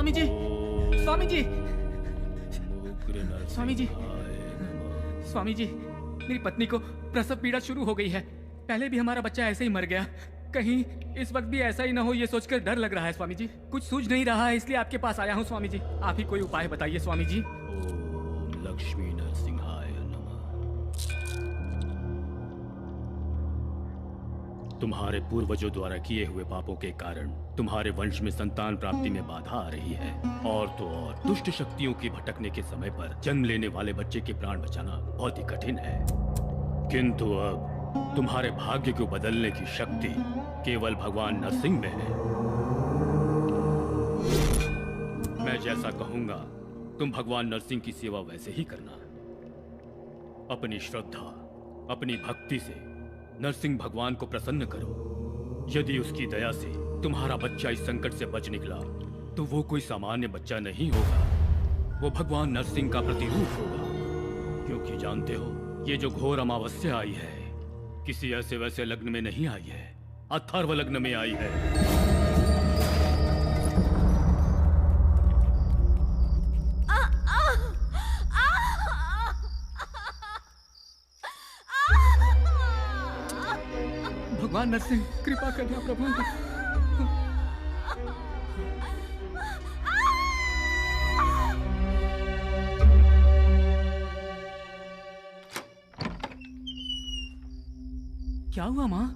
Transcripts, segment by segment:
स्वामी जी, स्वामी जी, स्वामी जी, स्वामी जी, मेरी पत्नी को प्रसव पीड़ा शुरू हो गई है। पहले भी हमारा बच्चा ऐसे ही मर गया, कहीं इस वक्त भी ऐसा ही ना हो, ये सोचकर डर लग रहा है स्वामी जी। कुछ सूझ नहीं रहा है, इसलिए आपके पास आया हूँ स्वामी जी। आप ही कोई उपाय बताइए स्वामी जी। ओम लक्ष्मी नरसिंहाय नमः। तुम्हारे पूर्वजों द्वारा किए हुए पापों के कारण तुम्हारे वंश में संतान प्राप्ति में बाधा आ रही है, और तो और दुष्ट शक्तियों की भटकने के समय पर जन्म लेने वाले बच्चे के प्राण बचाना बहुत ही कठिन है। किंतु अब तुम्हारे भाग्य को बदलने की शक्ति केवल भगवान नरसिंह में है। मैं जैसा कहूंगा तुम भगवान नरसिंह की सेवा वैसे ही करना। अपनी श्रद्धा, अपनी भक्ति से नरसिंह भगवान को प्रसन्न करो। यदि उसकी दया से तुम्हारा बच्चा इस संकट से बच निकला तो वो कोई सामान्य बच्चा नहीं होगा, वो भगवान नरसिंह का प्रतिरूप होगा। क्योंकि जानते हो, ये जो घोर अमावस्या आई है किसी ऐसे वैसे लग्न में नहीं आई है, अथर्व लग्न में आई है। भगवान नरसिंह कृपा करना प्रभु। क्या हुआ माँ?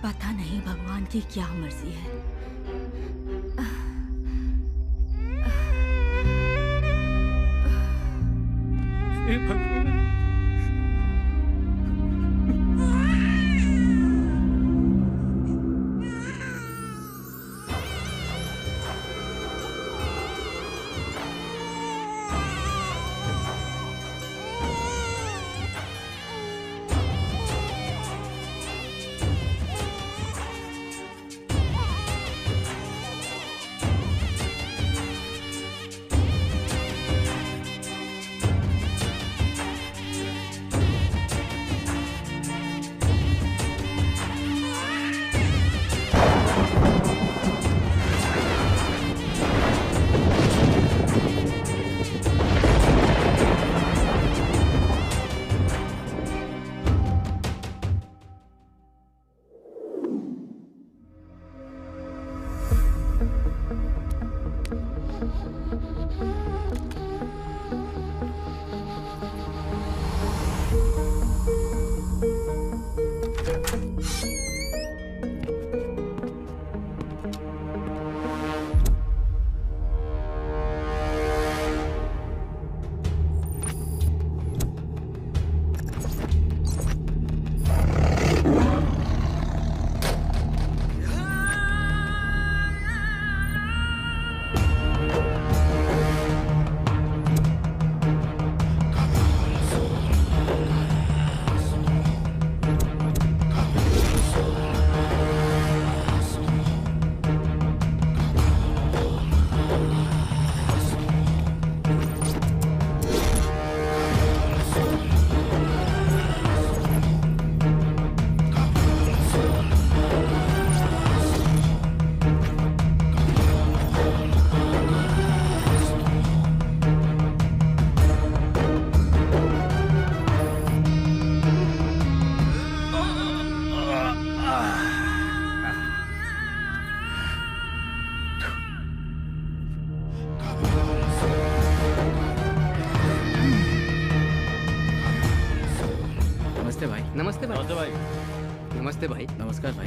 पता नहीं भगवान की क्या मर्जी है। हे भगवान, नमस्ते भाई। नमस्ते भाई। नमस्ते भाई। नमस्कार भाई।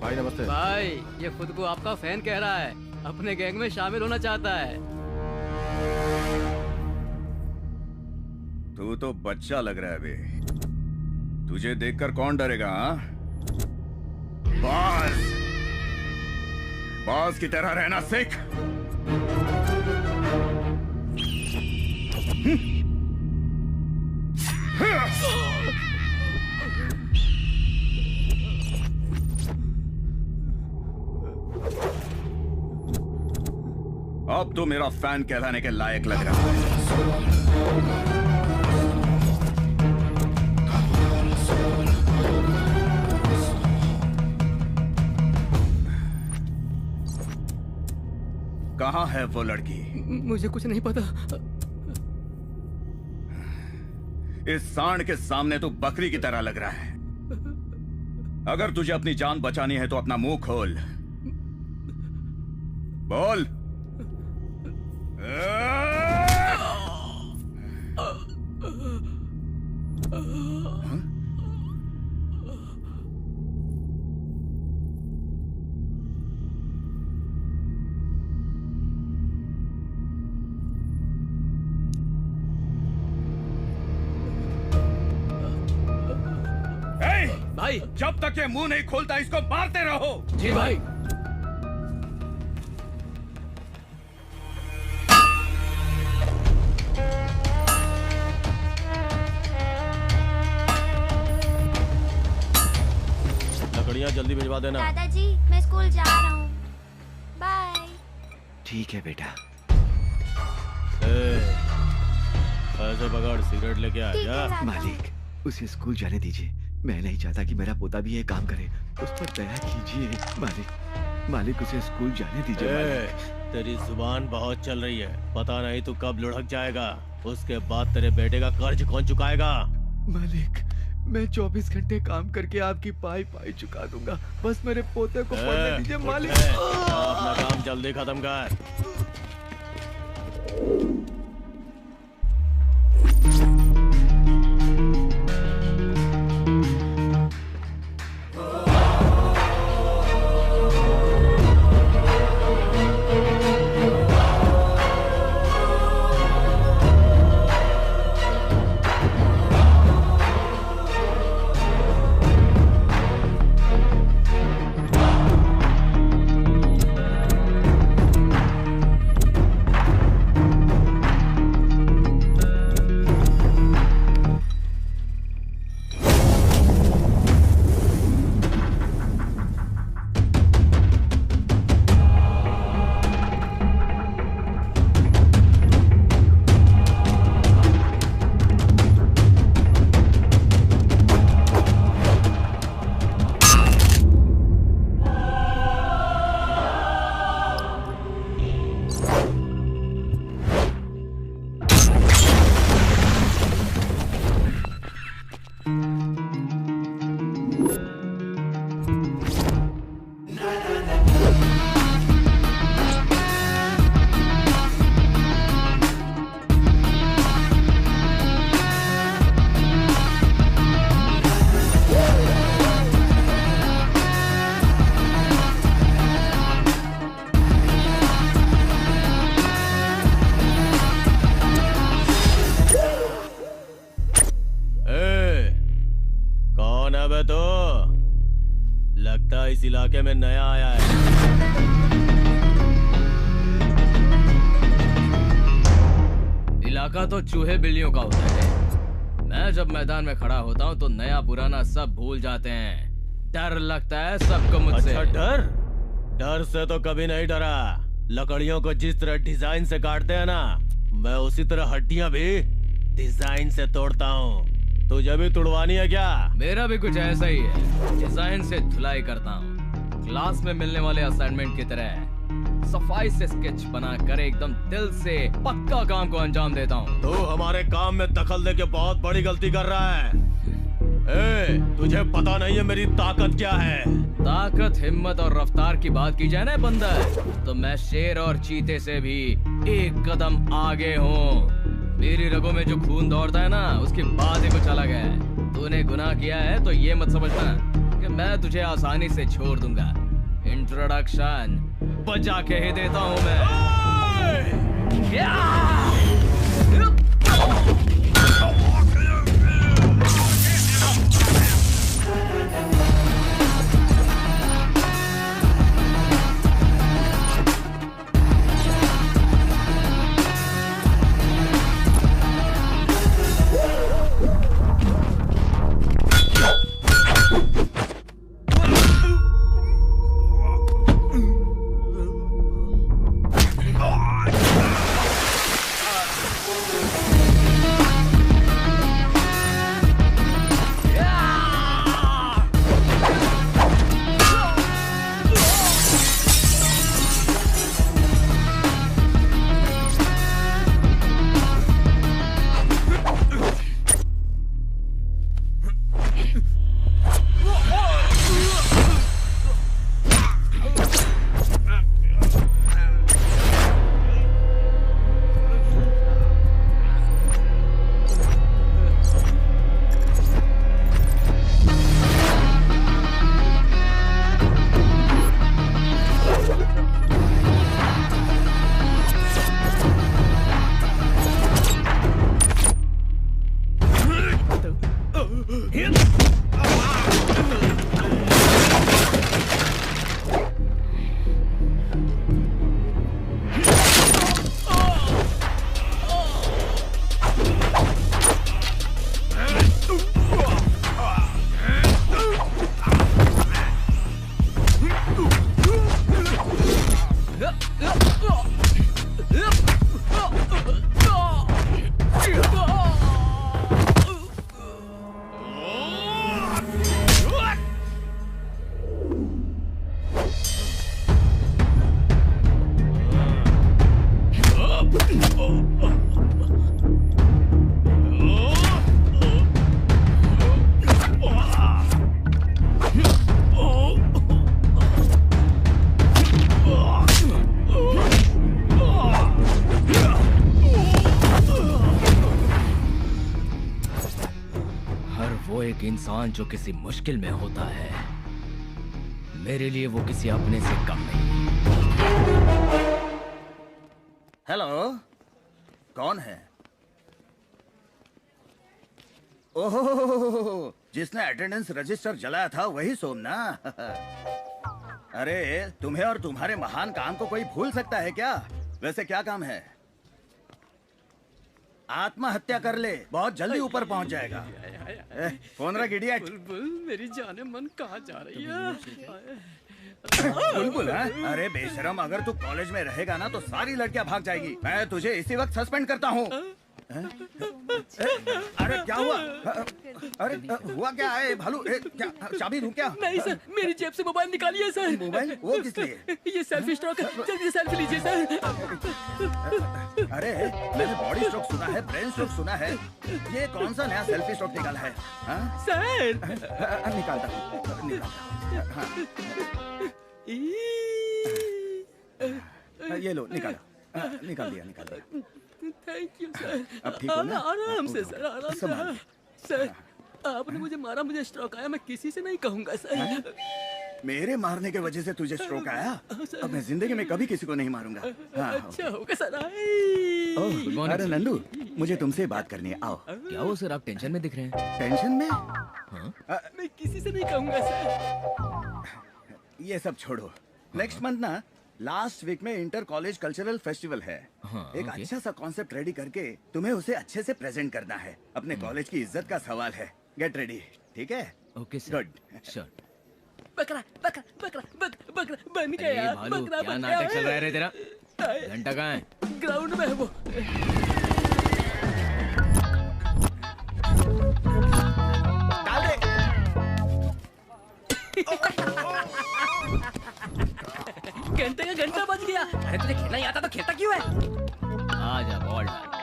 भाई नमस्ते भाई ये खुद को आपका फैन कह रहा है, अपने गैंग में शामिल होना चाहता है। तू तो बच्चा लग रहा है बे। तुझे देखकर कौन डरेगा? हाँ, बाज बाज की तरह रहना सीख। अब तो मेरा फैन कहलाने के लायक लग रहा है। कहाँ है वो लड़की? मुझे कुछ नहीं पता। इस सांड के सामने तू बकरी की तरह लग रहा है। अगर तुझे अपनी जान बचानी है तो अपना मुंह खोल, बोल। भाई जब तक ये मुंह नहीं खोलता इसको मारते रहो। जी भाई। लकड़ियाँ जल्दी भिजवा देना। दादाजी मैं स्कूल जा रहा हूँ, बाय। ठीक है बेटा। ऐसे पकड़, सिगरेट लेके आ ठीक है जा। दादा। मालिक उसे स्कूल जाने दीजिए। मैं नहीं चाहता कि मेरा पोता भी ये काम करे। उस पर दया कीजिए मालिक। मालिक उसे स्कूल जाने दीजिए मालिक। तेरी जुबान बहुत चल रही है, पता नहीं तू कब लुढ़क जाएगा। उसके बाद तेरे बेटे का कर्ज कौन चुकाएगा? मालिक मैं 24 घंटे काम करके आपकी पाई पाई चुका दूंगा। बस मेरे पोते को पढ़ने दीजिए मालिक। अपना काम जल्दी खत्म कर। इस इलाके में नया आया है। इलाका तो चूहे बिल्लियों का होता है। मैं जब मैदान में खड़ा होता हूँ तो नया पुराना सब भूल जाते हैं। डर लगता है सबको मुझसे। अच्छा डर? डर से तो कभी नहीं डरा। लकड़ियों को जिस तरह डिजाइन से काटते हैं ना, मैं उसी तरह हड्डियां भी डिजाइन से तोड़ता हूँ। तुझे भी तुड़वानी है क्या? मेरा भी कुछ ऐसा ही है, डिजाइन से धुलाई करता हूँ। क्लास में मिलने वाले असाइनमेंट की तरह सफाई से स्केच बनाकर एकदम दिल से पक्का काम को अंजाम देता हूँ। तू हमारे काम में दखल देके बहुत बड़ी गलती कर रहा है। तुझे पता नहीं है मेरी ताकत क्या है? ताकत, हिम्मत और रफ्तार की बात की जाए ना बंदर, तो मैं शेर और चीते से भी एक कदम आगे हूँ। मेरी रगों में जो खून दौड़ता है ना, उसकी बात ही कुछ अलग है। तूने गुनाह किया है तो ये मत समझना कि मैं तुझे आसानी से छोड़ दूंगा। इंट्रोडक्शन बजा के ही देता हूँ मैं। इंसान जो किसी मुश्किल में होता है, मेरे लिए वो किसी अपने से कम नहीं। हेलो, कौन है? ओह, जिसने अटेंडेंस रजिस्टर जलाया था वही सोम ना? अरे तुम्हें और तुम्हारे महान काम को कोई भूल सकता है क्या? वैसे क्या काम है? आत्महत्या कर ले, बहुत जल्दी ऊपर पहुंच जाएगा। फोन रख इडियट। बुलबुल, मेरी जाने मन कहाँ जा रही है? बुलबुल, अरे बेशरम, अगर तू कॉलेज में रहेगा ना तो सारी लड़कियां भाग जाएगी। मैं तुझे इसी वक्त सस्पेंड करता हूँ। अरे क्या हुआ? अरे हुआ क्या है भालू? क्या चाबी दूं क्या? नहीं सर, मेरी जेब से मोबाइल निकालिए सर। मोबाइल? वो किस लिए? ये सेल्फी स्ट्रोक है, जल्दी सेल्फी लीजिए सर। अरे मैंने बॉडी स्ट्रोक सुना है, ब्रेन स्ट्रोक सुना है, ये कौन सा नया सेल्फी स्ट्रोक निकाला है? सर निकालता हूँ। ये लो, निकाला, निकाल दिया। Thank you sir. अब ठीक हो ना? आराम से सर, आराम से। सर आपने मुझे मारा, मुझे स्ट्रोक आया, मैं किसी से नहीं कहूँगा सर। मेरे मारने के वजह से तुझे स्ट्रोक आया? अब मैं जिंदगी में कभी किसी को नहीं मारूंगा। अच्छा होगा सर। ओह, अरे नंदू, मुझे तुमसे बात करनी है, आओ। क्या हो सर, आप टेंशन में दिख रहे हैं? टेंशन में? मैं किसी से नहीं कहूँगा सर। ये सब छोड़ो। नेक्स्ट मंथ ना लास्ट वीक में इंटर कॉलेज कल्चरल फेस्टिवल है। एक अच्छा सा कॉन्सेप्ट रेडी करके तुम्हें उसे अच्छे से प्रेजेंट करना है। अपने कॉलेज की इज्जत का सवाल है। गेट रेडी, ठीक है? Okay sir. गुड। श्योर। बकरा बकरा बकरा बकरा बन गया। भालू, क्या नाटक चल रहा है तेरा? घंटा कहाँ है? ग्राउंड में है वो। डाल दे। घंटे का घंटा बज गया। अरे तुझे खेलना ही आता तो खेलता क्यों है? आजा बॉल डाल।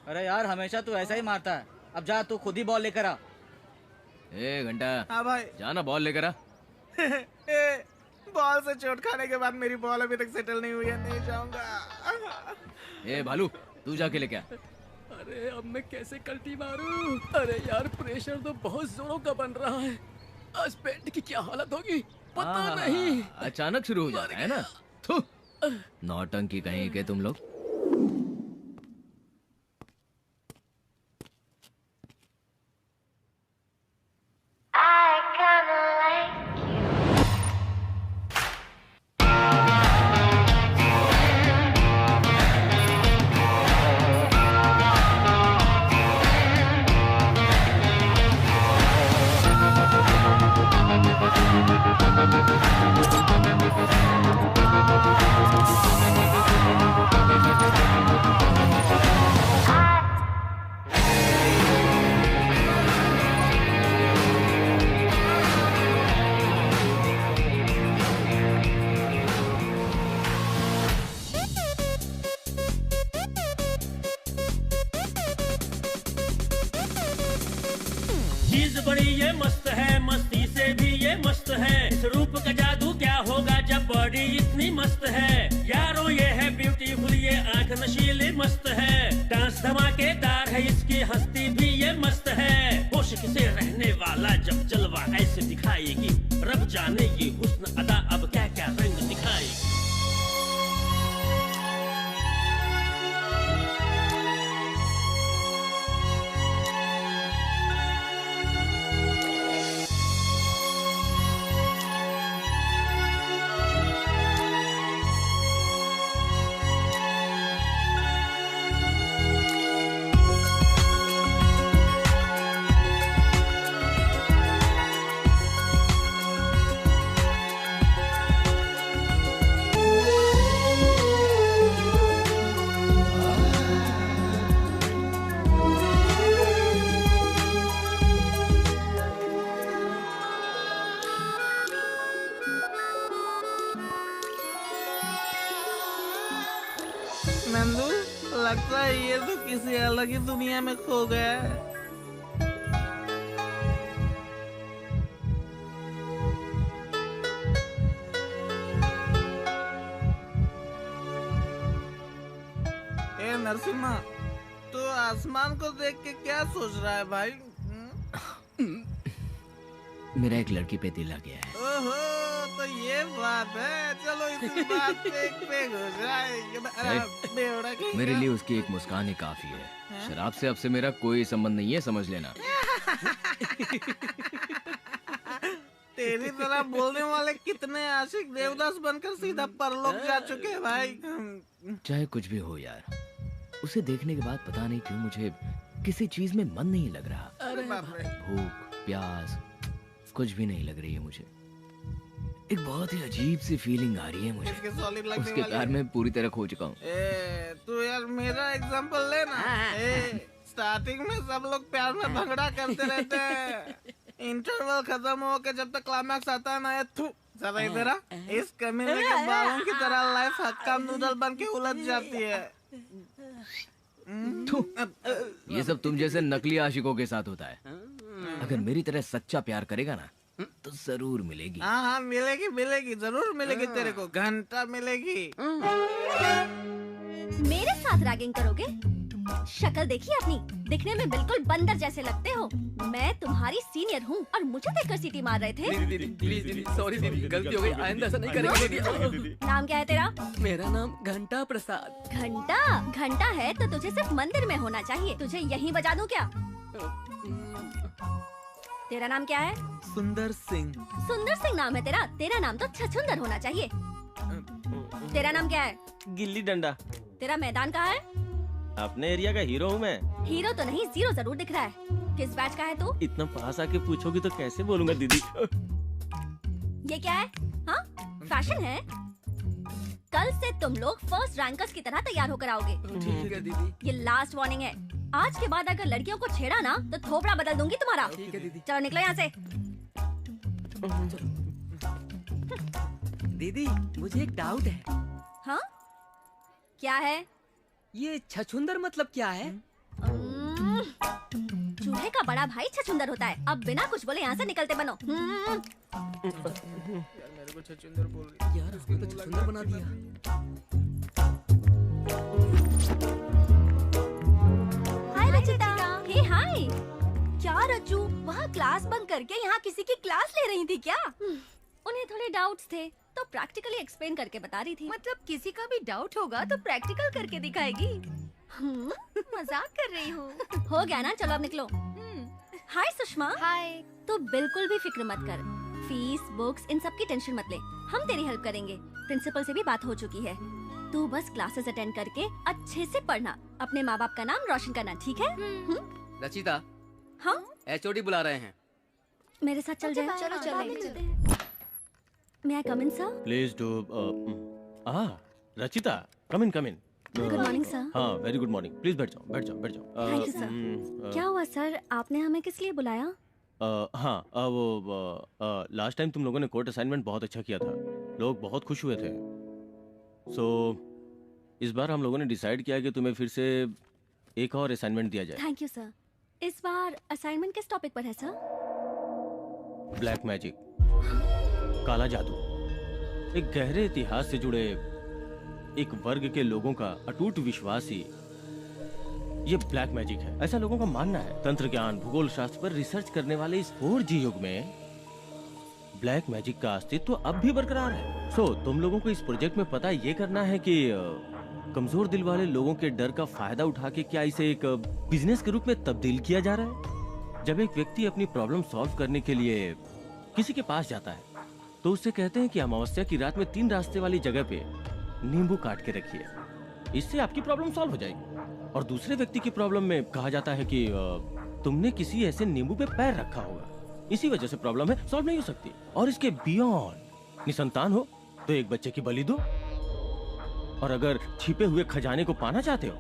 अरे यार, हमेशा तू ऐसा ही मारता है। अब जा, तू खुद ही बॉल लेकर आ। ए घंटा। हाँ भाई। जाना बॉल लेकर आ। बॉल से चोट खाने के बाद मेरी बॉल अभी तक सेटल नहीं हुई है, नहीं जाऊंगा। ए भालू, तू जाके लेके आ। अरे अब मैं कैसे कल्टी मारूं? अरे यार, प्रेशर तो बहुत जोरों का बन रहा है। आज पेट की क्या हालत होगी पता नहीं। अचानक शुरू हो जाता है ना। थू, नौटंकी कहीं के तुम लोग। चीज बड़ी ये मस्त है, मस्ती से भी ये मस्त है। इस रूप का जादू क्या होगा जब बॉडी इतनी मस्त है। यारों ये है ब्यूटीफुल, ये आंख नशीली मस्त है। डांस धमाकेदार है, इसकी हस्ती भी ये मस्त है। होश से रहने वाला जब जलवा ऐसे दिखाएगी, रब जाने ये हुस्न अदा अब क्या क्या रंग दिखाएगी। नंदू, लगता है ये तो किसी अलग ही दुनिया में खो गया है। ए नरसिम्हा, तो आसमान को देख के क्या सोच रहा है भाई? मेरा एक लड़की पे दिल आ गया है। ओहो, तो ये बात है। चलो इसी बात पे एक पेग हो जाए। मेरे लिए उसकी एक मुस्कान ही काफी है। शराब से अब से मेरा कोई संबंध नहीं है, समझ लेना। तेरी तरह बोलने वाले कितने आशिक देवदास बनकर सीधा परलोक जा चुके हैं भाई। चाहे कुछ भी हो यार, उसे देखने के बाद पता नहीं क्यों मुझे किसी चीज में मन नहीं लग रहा। अरे बाप रे। भूख प्यास कुछ भी नहीं लग रही है मुझे। एक बहुत ही अजीब सी फीलिंग आ रही है मुझे। उसके प्यार में पूरी तरह खो चुका हूँ। तू यार मेरा एग्जांपल ले ना। स्टार्टिंग में सब लोग प्यार में भंगड़ा करते रहते हैं। इंटरवल खत्म हो के जब तक क्लाइमैक्स आता है ना, ये थू जरा इधर आ। इस कमीने के बालों की तरह लाइफ हक्का नूडल बन के उलझ जाती है। ये सब तुम जैसे नकली आशिकों के साथ होता है। अगर मेरी तरह सच्चा प्यार करेगा ना तो जरूर मिलेगी। हाँ मिलेगी मिलेगी, जरूर मिलेगी। तेरे को घंटा मिलेगी। मेरे साथ रैगिंग करोगे? शक्ल देखिए अपनी, दिखने में बिल्कुल बंदर जैसे लगते हो। मैं तुम्हारी सीनियर हूँ और मुझे देखकर सीटी मार रहे थे। दीदी प्लीज दीदी, सॉरी दीदी, गलती हो गई, आइंदा ऐसा नहीं करेंगे दीदी। नाम क्या है तेरा? मेरा नाम घंटा प्रसाद। घंटा? घंटा है तो तुझे सिर्फ मंदिर में होना चाहिए। तुझे यहीं बजा दूं क्या? तेरा नाम क्या है? सुंदर सिंह। सुंदर सिंह नाम है तेरा? तेरा नाम तो छछुंदर होना चाहिए। तेरा नाम क्या है? गिल्ली डंडा। तेरा मैदान कहाँ है? अपने एरिया का हीरो हूँ मैं। हीरो तो नहीं, जीरो जरूर दिख रहा है। किस बैच का है तू? इतना पास आके पूछोगी तो कैसे बोलूँगा दीदी। ये क्या है? हाँ, फैशन है। कल से तुम लोग फर्स्ट रैंकर्स की तरह तैयार होकर आओगे। ठीक है दीदी। ये लास्ट वार्निंग है। आज के बाद अगर लड़कियों को छेड़ा ना तो थोपड़ा बदल दूंगी तुम्हारा। ठीक है दीदी। चलो निकलो यहाँ से। दीदी मुझे एक डाउट है। हाँ? क्या है? ये छछुंदर मतलब क्या है? चूहे का बड़ा भाई छछुंदर होता है। अब बिना कुछ बोले यहाँ से निकलते बनो। मेरे को छछुंदर बोल रही यार, उसको तो छछुंदर बना दिया। हाय रचिता। हे हाय। क्या रज्जू, वहाँ क्लास बंक करके यहाँ किसी की क्लास ले रही थी क्या? उन्हें थोड़े डाउट्स थे तो प्रैक्टिकली एक्सप्लेन करके बता रही थी। मतलब किसी का भी डाउट होगा तो प्रैक्टिकल करके दिखाएगी। मजाक कर रही हूँ। हो गया ना, चलो अब निकलो। हाय सुषमा। हाय। तू बिल्कुल भी फिक्र मत कर। फीस, बुक्स, इन सब की टेंशन मत ले। हम तेरी हेल्प करेंगे। प्रिंसिपल से भी बात हो चुकी है। तू बस क्लासेस अटेंड करके अच्छे से पढ़ना। अपने माँ बाप का नाम रोशन करना, ठीक है? रचिता। हाँ? HOD बुला रहे हैं। मेरे साथ चल जाए। चलो चलेंगे। May I come in, sir? Please do. Rachita, come in come in. Good morning sir. हाँ वेरी गुड मॉर्निंग। प्लीज बैठ जाओ बैठ जाओ बैठ जाओ। Thank you sir. क्या हुआ सर, आपने हमें किस लिए बुलाया? हाँ वो लास्ट टाइम तुम लोगों ने कोर्ट असाइनमेंट बहुत अच्छा किया था। लोग बहुत खुश हुए थे। सो इस बार हम लोगों ने डिसाइड किया कि तुम्हें फिर से एक और असाइनमेंट दिया जाए। Thank you sir. इस बार असाइनमेंट किस टॉपिक पर है सर? ब्लैक मैजिक, काला जादू। एक गहरे इतिहास से जुड़े एक वर्ग के लोगों का अटूट विश्वास ही ये ब्लैक मैजिक है, ऐसा लोगों का मानना है। तंत्र ज्ञान, भूगोल शास्त्र पर रिसर्च करने वाले इस 4G युग में ब्लैक मैजिक का अस्तित्व अब भी बरकरार है। सो तुम लोगों को इस प्रोजेक्ट में पता ये करना है कि कमजोर दिल वाले लोगों के डर का फायदा उठा के क्या इसे एक बिजनेस के रूप में तब्दील किया जा रहा है। जब एक व्यक्ति अपनी प्रॉब्लम सॉल्व करने के लिए किसी के पास जाता है तो उससे कहते हैं कि अमावस्या की रात में 3 रास्ते वाली जगह पे नींबू काट के रखिए, इससे आपकी प्रॉब्लम सॉल्व हो जाएगी। और दूसरे व्यक्ति की प्रॉब्लम में कहा जाता है कि तुमने किसी ऐसे नींबू पे पैर रखा होगा, इसी वजह से प्रॉब्लम है, सॉल्व नहीं हो सकती। और इसके बियॉन्ड निसंतान हो तो एक बच्चे की बलि दो, और अगर छिपे हुए खजाने को पाना चाहते हो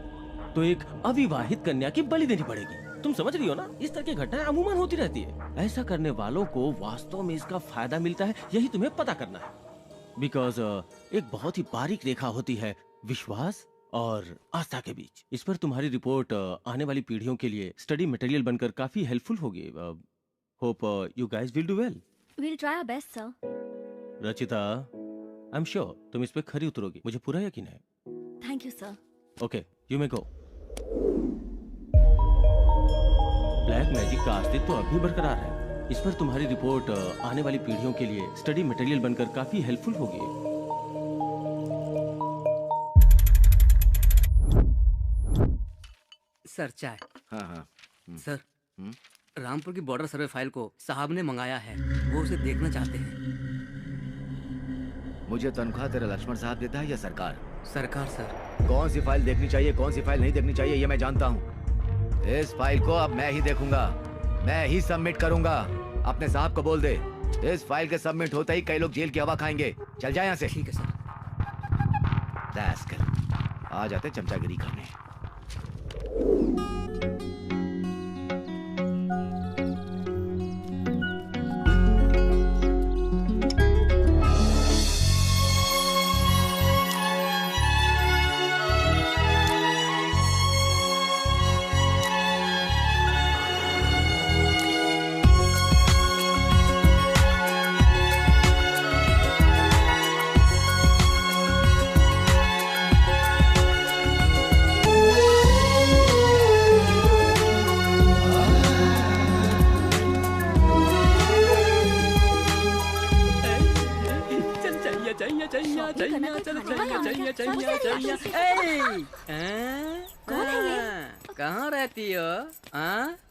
तो एक अविवाहित कन्या की बलि देनी पड़ेगी। तुम समझ रही हो ना? इस तरह की घटनाएं अमूमन होती रहती है। ऐसा करने वालों को वास्तव में इसका फायदा मिलता है, यही तुम्हें पता करना है। बिकॉज एक बहुत ही बारीक रेखा होती है विश्वास और आस्था के बीच। इस पर तुम्हारी रिपोर्ट आने वाली पीढ़ियों के लिए स्टडी मटेरियल बनकर काफी हेल्पफुल होगी। Hope you guys will do well. We'll try our best, sir. Rachita, I am sure तुम इस पे खरी उतरोगी, मुझे पूरा यकीन है। Thank you, sir. Okay, you may go. Black magic का अस्तित्व तो अब भी बरकरार है। इस पर तुम्हारी रिपोर्ट आने वाली पीढ़ियों के लिए स्टडी मटेरियल बनकर काफी हेल्पफुल होगी। सर चाय। हाँ। सर, रामपुर की बॉर्डर सर्वे फाइल को साहब ने मंगाया है, वो उसे देखना चाहते हैं। मुझे तनख्वाह तेरा लक्ष्मण साहब देता है या सरकार? सरकार सर। कौन सी फाइल देखनी चाहिए, कौन सी फाइल नहीं देखनी चाहिए, ये मैं जानता हूँ। इस फाइल को अब मैं ही देखूंगा, मैं ही सबमिट करूंगा। अपने साहब को बोल दे, इस फाइल के सबमिट होते ही कई लोग जेल की हवा खाएंगे। चल जाए यहाँ से। ठीक है सर। आ जाते चमचागिरी करने। कहाँ रहती हो?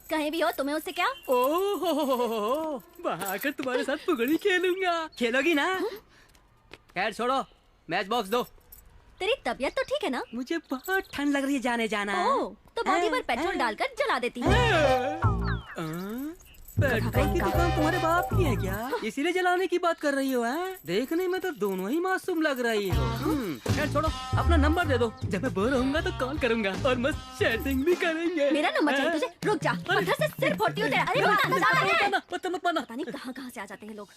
कहीं भी हो, तुम्हें उससे क्या? ओह, आकर तुम्हारे साथ पुगड़ी खेलूंगा। खेलोगी ना? खैर छोड़ो, मैच बॉक्स दो। तेरी तबीयत तो ठीक है ना? मुझे बहुत ठंड लग रही है, जाने जाना। ओह, तो बॉडी पर पेट्रोल डालकर जला देती हूँ। पेट्रोल की दुकान तुम्हारे बाप की है क्या? इसीलिए जलाने की बात कर रही हो? देखने में तो दोनों ही मासूम लग रही हो। खैर छोड़ो, अपना नंबर दे दो, जब मैं बोर होऊंगा तो कॉल करूंगा और मस्त चैटिंग भी करेंगे। मेरा नंबर चाहिए तुझे? रुक जा, पत्थर से सिर फोड़ती हूँ तेरा। अरे मत माना, मत माना। पता नहीं कहाँ से आ जाते हैं लोग।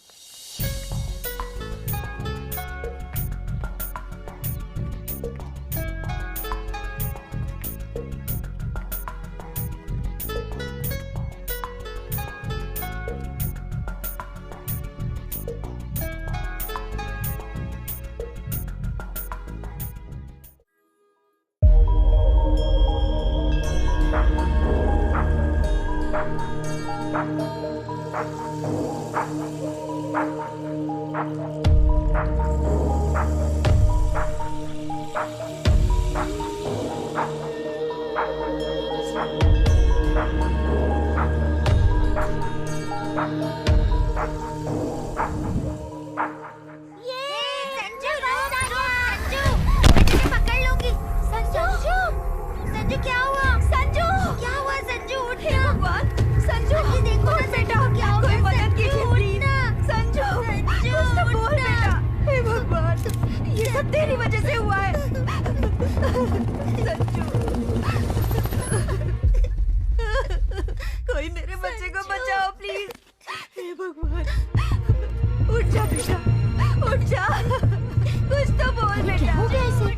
तेरी वजह से हुआ है। कोई मेरे बच्चे को बचाओ प्लीज। हे भगवान, उठ जा बेटा, उठ जा, कुछ तो बोल बेटा। क्या हो गया इसे?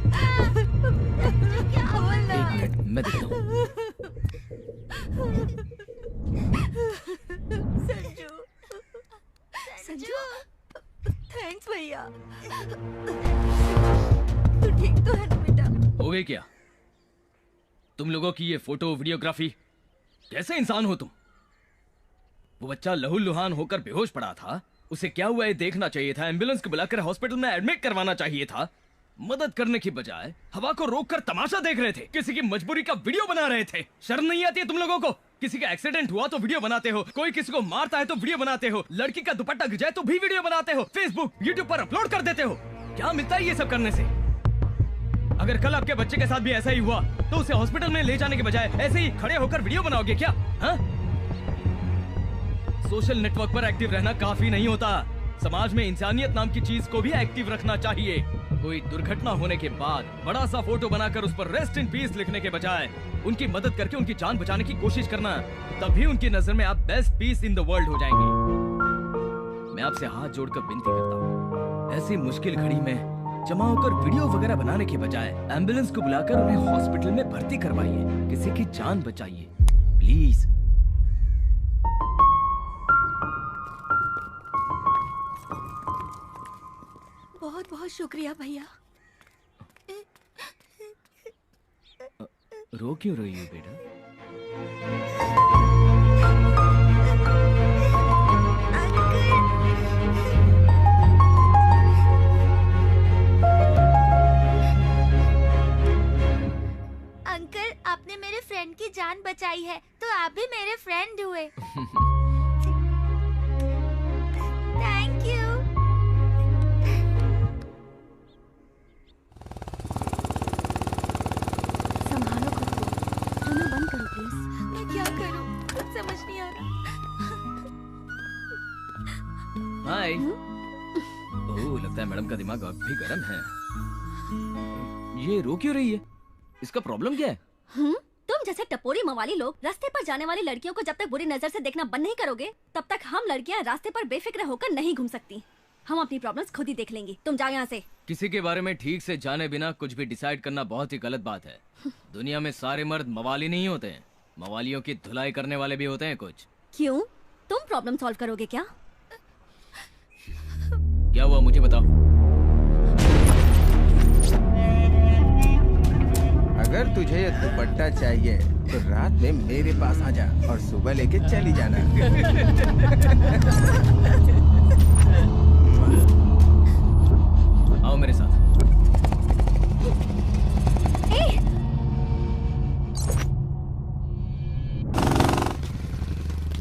क्या बोलना? एक मिनट, मैं देखता हूँ। संजू, संजू, थैंक्स भैया। तू ठीक तो है ना बेटा? हो गई क्या तुम लोगों की ये फोटो वीडियोग्राफी? कैसे इंसान हो तुम? वो बच्चा लहूलुहान होकर बेहोश पड़ा था, उसे क्या हुआ ये देखना चाहिए था, एम्बुलेंस को बुलाकर हॉस्पिटल में एडमिट करवाना चाहिए था। मदद करने की बजाय हवा को रोककर तमाशा देख रहे थे, किसी की मजबूरी का वीडियो बना रहे थे। शर्म नहीं आती है तुम लोगों को? किसी का एक्सीडेंट हुआ तो वीडियो बनाते हो, कोई किसी को मारता है तो वीडियो बनाते हो, लड़की का दुपट्टा गिर जाए तो भी वीडियो बनाते हो, फेसबुक यूट्यूब पर अपलोड कर देते हो। क्या मिलता है ये सब करने से? अगर कल आपके बच्चे के साथ भी ऐसा ही हुआ तो उसे हॉस्पिटल में ले जाने के बजाय ऐसे ही खड़े होकर वीडियो बनाओगे क्या? हाँ? सोशल नेटवर्क पर एक्टिव रहना काफी नहीं होता, समाज में इंसानियत नाम की चीज को भी एक्टिव रखना चाहिए। कोई दुर्घटना होने के बाद बड़ा सा फोटो बनाकर उस पर रेस्ट इन पीस लिखने के बजाय उनकी मदद करके उनकी जान बचाने की कोशिश करना, तभी उनकी नजर में आप best piece in the world हो जाएंगे। मैं आपसे हाथ जोड़कर विनती करता हूँ, ऐसी मुश्किल घड़ी में जमा होकर वीडियो वगैरह बनाने के बजाय एम्बुलेंस को बुलाकर उन्हें हॉस्पिटल में भर्ती करवाइए, किसी की जान बचाइए प्लीज। बहुत बहुत शुक्रिया भैया। रो क्यों रही हो बेटा? अंकल, आपने मेरे फ्रेंड की जान बचाई है, तो आप भी मेरे फ्रेंड हुए। Thank you. संभालो खुद को, रोना बंद करो प्लीज। मैं क्या करूं, कुछ समझ नहीं आ रहा। हाय। ओह, लगता है मैडम का दिमाग अब भी गर्म है। ये रो क्यों रही है? इसका प्रॉब्लम क्या है? तुम जैसे टपोरी मवाली लोग रास्ते पर जाने वाली लड़कियों को जब तक बुरी नजर से देखना बंद नहीं करोगे, तब तक हम लड़कियां रास्ते पर बेफिक्र होकर नहीं घूम सकती। हम अपनी प्रॉब्लम्स खुद ही देख लेंगी, तुम जाओ यहाँ से। किसी के बारे में ठीक से जाने बिना कुछ भी डिसाइड करना बहुत ही गलत बात है। दुनिया में सारे मर्द मवाली नहीं होते हैं, मवालियों की धुलाई करने वाले भी होते हैं कुछ। क्यों? तुम प्रॉब्लम सॉल्व करोगे क्या? क्या हुआ मुझे बताओ। अगर तुझे ये दुपट्टा चाहिए तो रात में मेरे पास आ जा और सुबह लेके चली जाना। आओ मेरे साथ।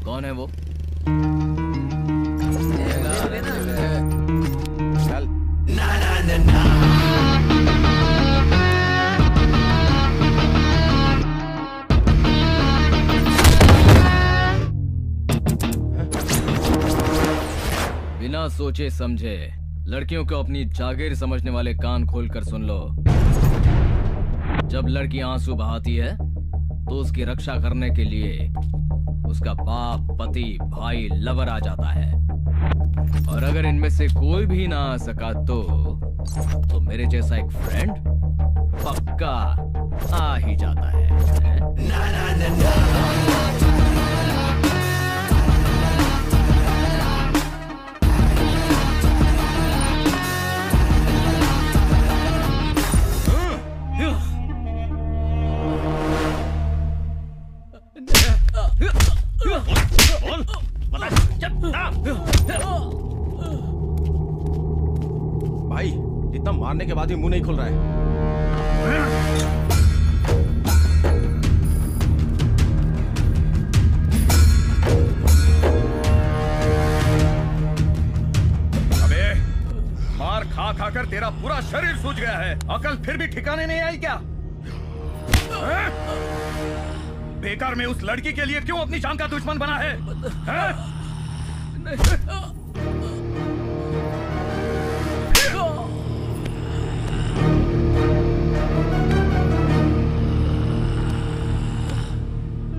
कौन है वो? चल। बिना सोचे समझे लड़कियों को अपनी जागीर समझने वाले कान खोलकर सुन लो। जब लड़की आंसू बहाती है तो उसकी रक्षा करने के लिए उसका बाप, पति, भाई, लवर आ जाता है। और अगर इनमें से कोई भी ना आ सका तो मेरे जैसा एक फ्रेंड पक्का आ ही जाता है। ना, ना, ना, ना। भाई, इतना मारने के बाद भी मुंह नहीं खुल रहा है। अबे, मार खा खा कर तेरा पूरा शरीर सूज गया है, अकल फिर भी ठिकाने नहीं आई क्या? बेकार में उस लड़की के लिए क्यों अपनी जान का दुश्मन बना है?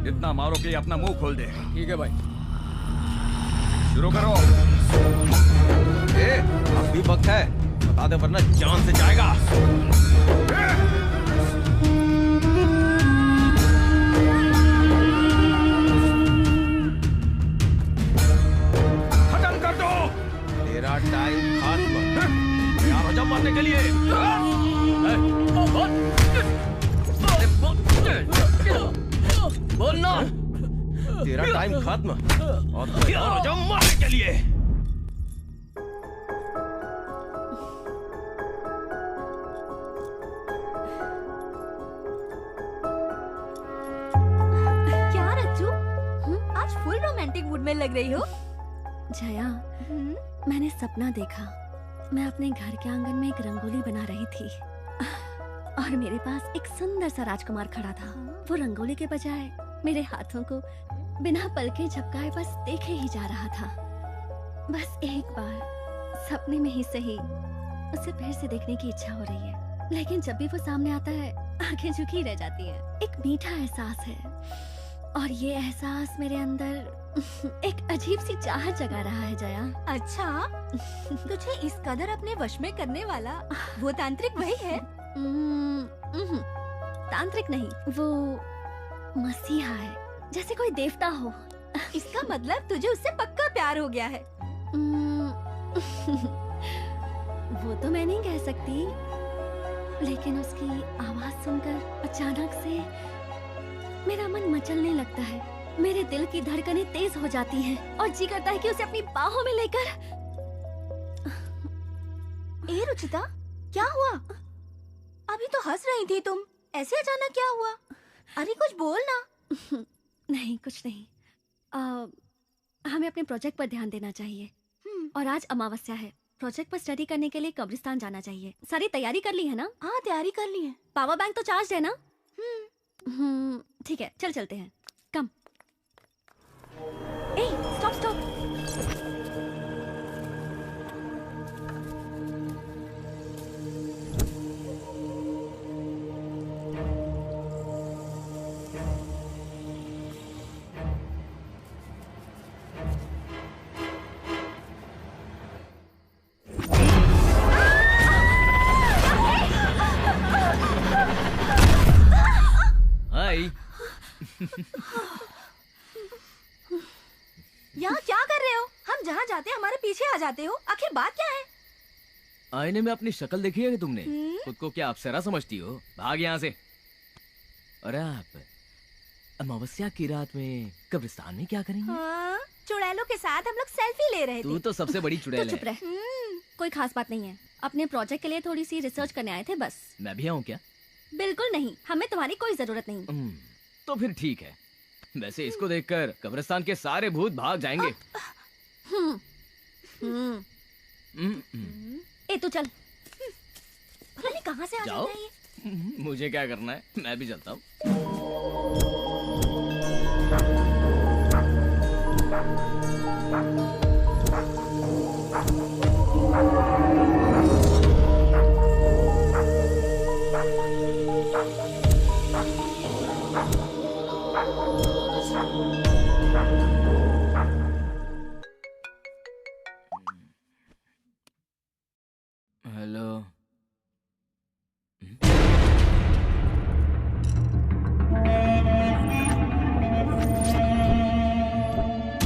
इतना मारो कि अपना मुंह खोल दे। ठीक है भाई, शुरू करो। अब भी वक्त है, बता दे वरना जान से जाएगा। खत्म कर दो। तेरा टाइम खत्म। तैयार हो जा मारने के लिए। बोलना। तेरा टाइम खत्म और तैयार हो जा मारने के लिए। क्या रज्जू, आज फुल रोमांटिक मूड में लग रही हो। जया, मैंने सपना देखा। मैं अपने घर के आंगन में एक रंगोली बना रही थी और मेरे पास एक सुंदर सा राजकुमार खड़ा था। वो रंगोली के बजाय मेरे हाथों को बिना पलके झपकाए बस देखे ही जा रहा था। बस एक बार सपने में ही सही उसे फिर से देखने की इच्छा हो रही है, लेकिन जब भी वो सामने आता है आंखें झुकी रह जाती है। एक मीठा एहसास है और ये एहसास मेरे अंदर एक अजीब सी चाहत जगा रहा है जया। अच्छा, तुझे इस कदर अपने वश में करने वाला वो तांत्रिक वही है? तांत्रिक नहीं, वो मसीहा है, जैसे कोई देवता हो। इसका मतलब तुझे उससे पक्का प्यार हो गया है। वो तो मैं नहीं कह सकती, लेकिन उसकी आवाज सुनकर अचानक से मेरा मन मचलने लगता है, मेरे दिल की धड़कनें तेज हो जाती हैं और जी करता है कि उसे अपनी बाहों में लेकर। ए रुचिता, क्या हुआ? अभी तो हंस रही थी तुम, ऐसे अचानक क्या हुआ? अरे कुछ बोल ना। नहीं, कुछ नहीं। हमें अपने प्रोजेक्ट पर ध्यान देना चाहिए और आज अमावस्या है। प्रोजेक्ट पर स्टडी करने के लिए कब्रिस्तान जाना चाहिए। सारी तैयारी कर ली है ना? हाँ, तैयारी कर ली है। पावर बैंक तो चार्ज है ना? ठीक है, चल चलते हैं। कम। ए, स्टॉप स्टॉप। यहाँ क्या कर रहे हो? हम जहाँ जाते हैं हमारे पीछे आ जाते हो, आखिर बात क्या है? आईने में अपनी शक्ल देखी है तुमने? खुद को क्या अप्सरा समझती हो? भाग यहाँ से। अरे आप अमावस्या की रात में कब्रिस्तान में क्या करेंगे? हाँ, चुड़ैलों के साथ हम लोग सेल्फी ले रहे थे। तू तो सबसे बड़ी चुड़ैल तो चुप रह। कोई खास बात नहीं है, अपने प्रोजेक्ट के लिए थोड़ी सी रिसर्च करने आए थे बस। मैं भी आऊँ क्या? बिल्कुल नहीं, हमें तुम्हारी कोई जरूरत नहीं। तो फिर ठीक है। वैसे इसको देखकर कब्रिस्तान के सारे भूत भाग जाएंगे। ए तू चल। पता नहीं कहाँ से आ जाओ। जाता है ये। मुझे क्या करना है, मैं भी चलता हूँ। हेलो।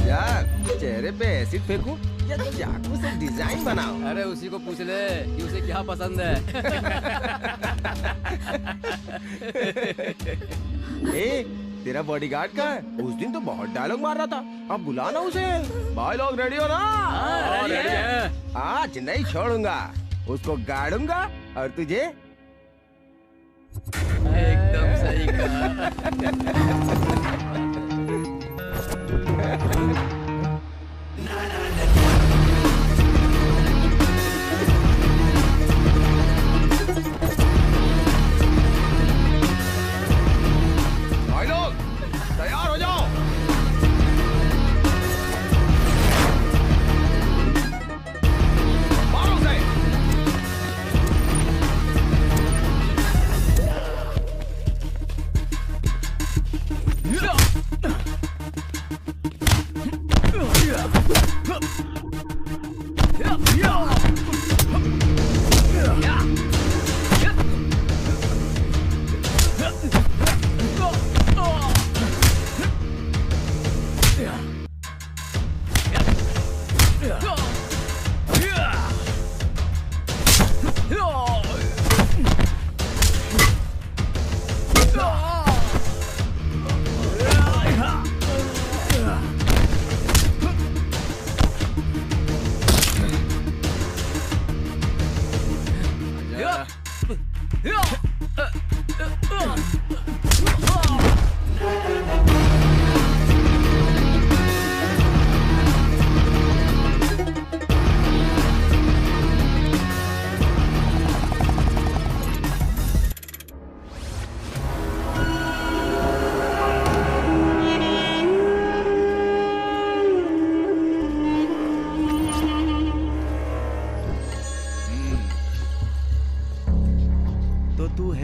यार, चेहरे पे एसिड फेंकूं या चाकू से डिजाइन बनाओ? अरे उसी को पूछ ले कि उसे क्या पसंद है। ए, तेरा बॉडीगार्ड कहाँ है? उस दिन तो बहुत डायलॉग मार रहा था, अब बुलाना उसे। भाई लोग रेडी हो ना? रेडी है। आज नहीं छोड़ूंगा, उसको गाड़ूंगा और तुझे एकदम सही कहा। भाई लोग तैयार हो जाओ। मारो उसे।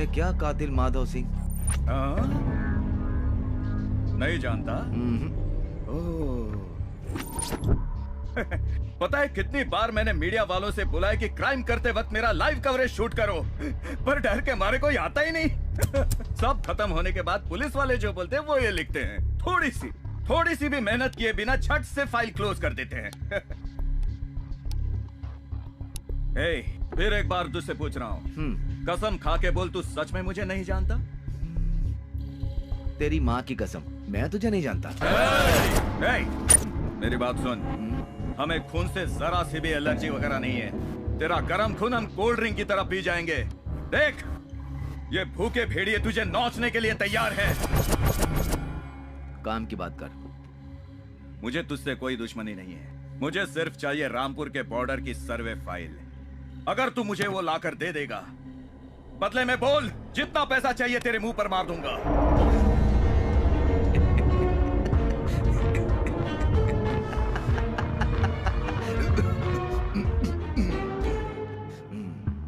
क्या कातिल माधव सिंह? नहीं जानता। ओह, पता है कितनी बार मैंने मीडिया वालों से बोला है कि क्राइम करते वक्त मेरा लाइव कवरेज शूट करो, पर डर के मारे कोई आता ही नहीं। सब खत्म होने के बाद पुलिस वाले जो बोलते हैं वो ये लिखते हैं, थोड़ी सी भी मेहनत किए बिना झट से फाइल क्लोज कर देते हैं। फिर एक बार तुझसे पूछ रहा हूँ, कसम खा के बोल, तू सच में मुझे नहीं जानता? तेरी माँ की कसम, मैं तुझे नहीं जानता। मेरी बात सुन, हमें खून से जरा सी भी एलर्जी वगैरह नहीं है। तेरा गर्म खून हम कोल्ड ड्रिंक की तरह पी जाएंगे। देख, ये भूखे भेड़िए तुझे नोचने के लिए तैयार है। काम की बात कर। मुझे तुझसे कोई दुश्मनी नहीं है, मुझे सिर्फ चाहिए रामपुर के बॉर्डर की सर्वे फाइल। अगर तू मुझे वो लाकर दे देगा, बदले में बोल, जितना पैसा चाहिए तेरे मुंह पर मार दूंगा।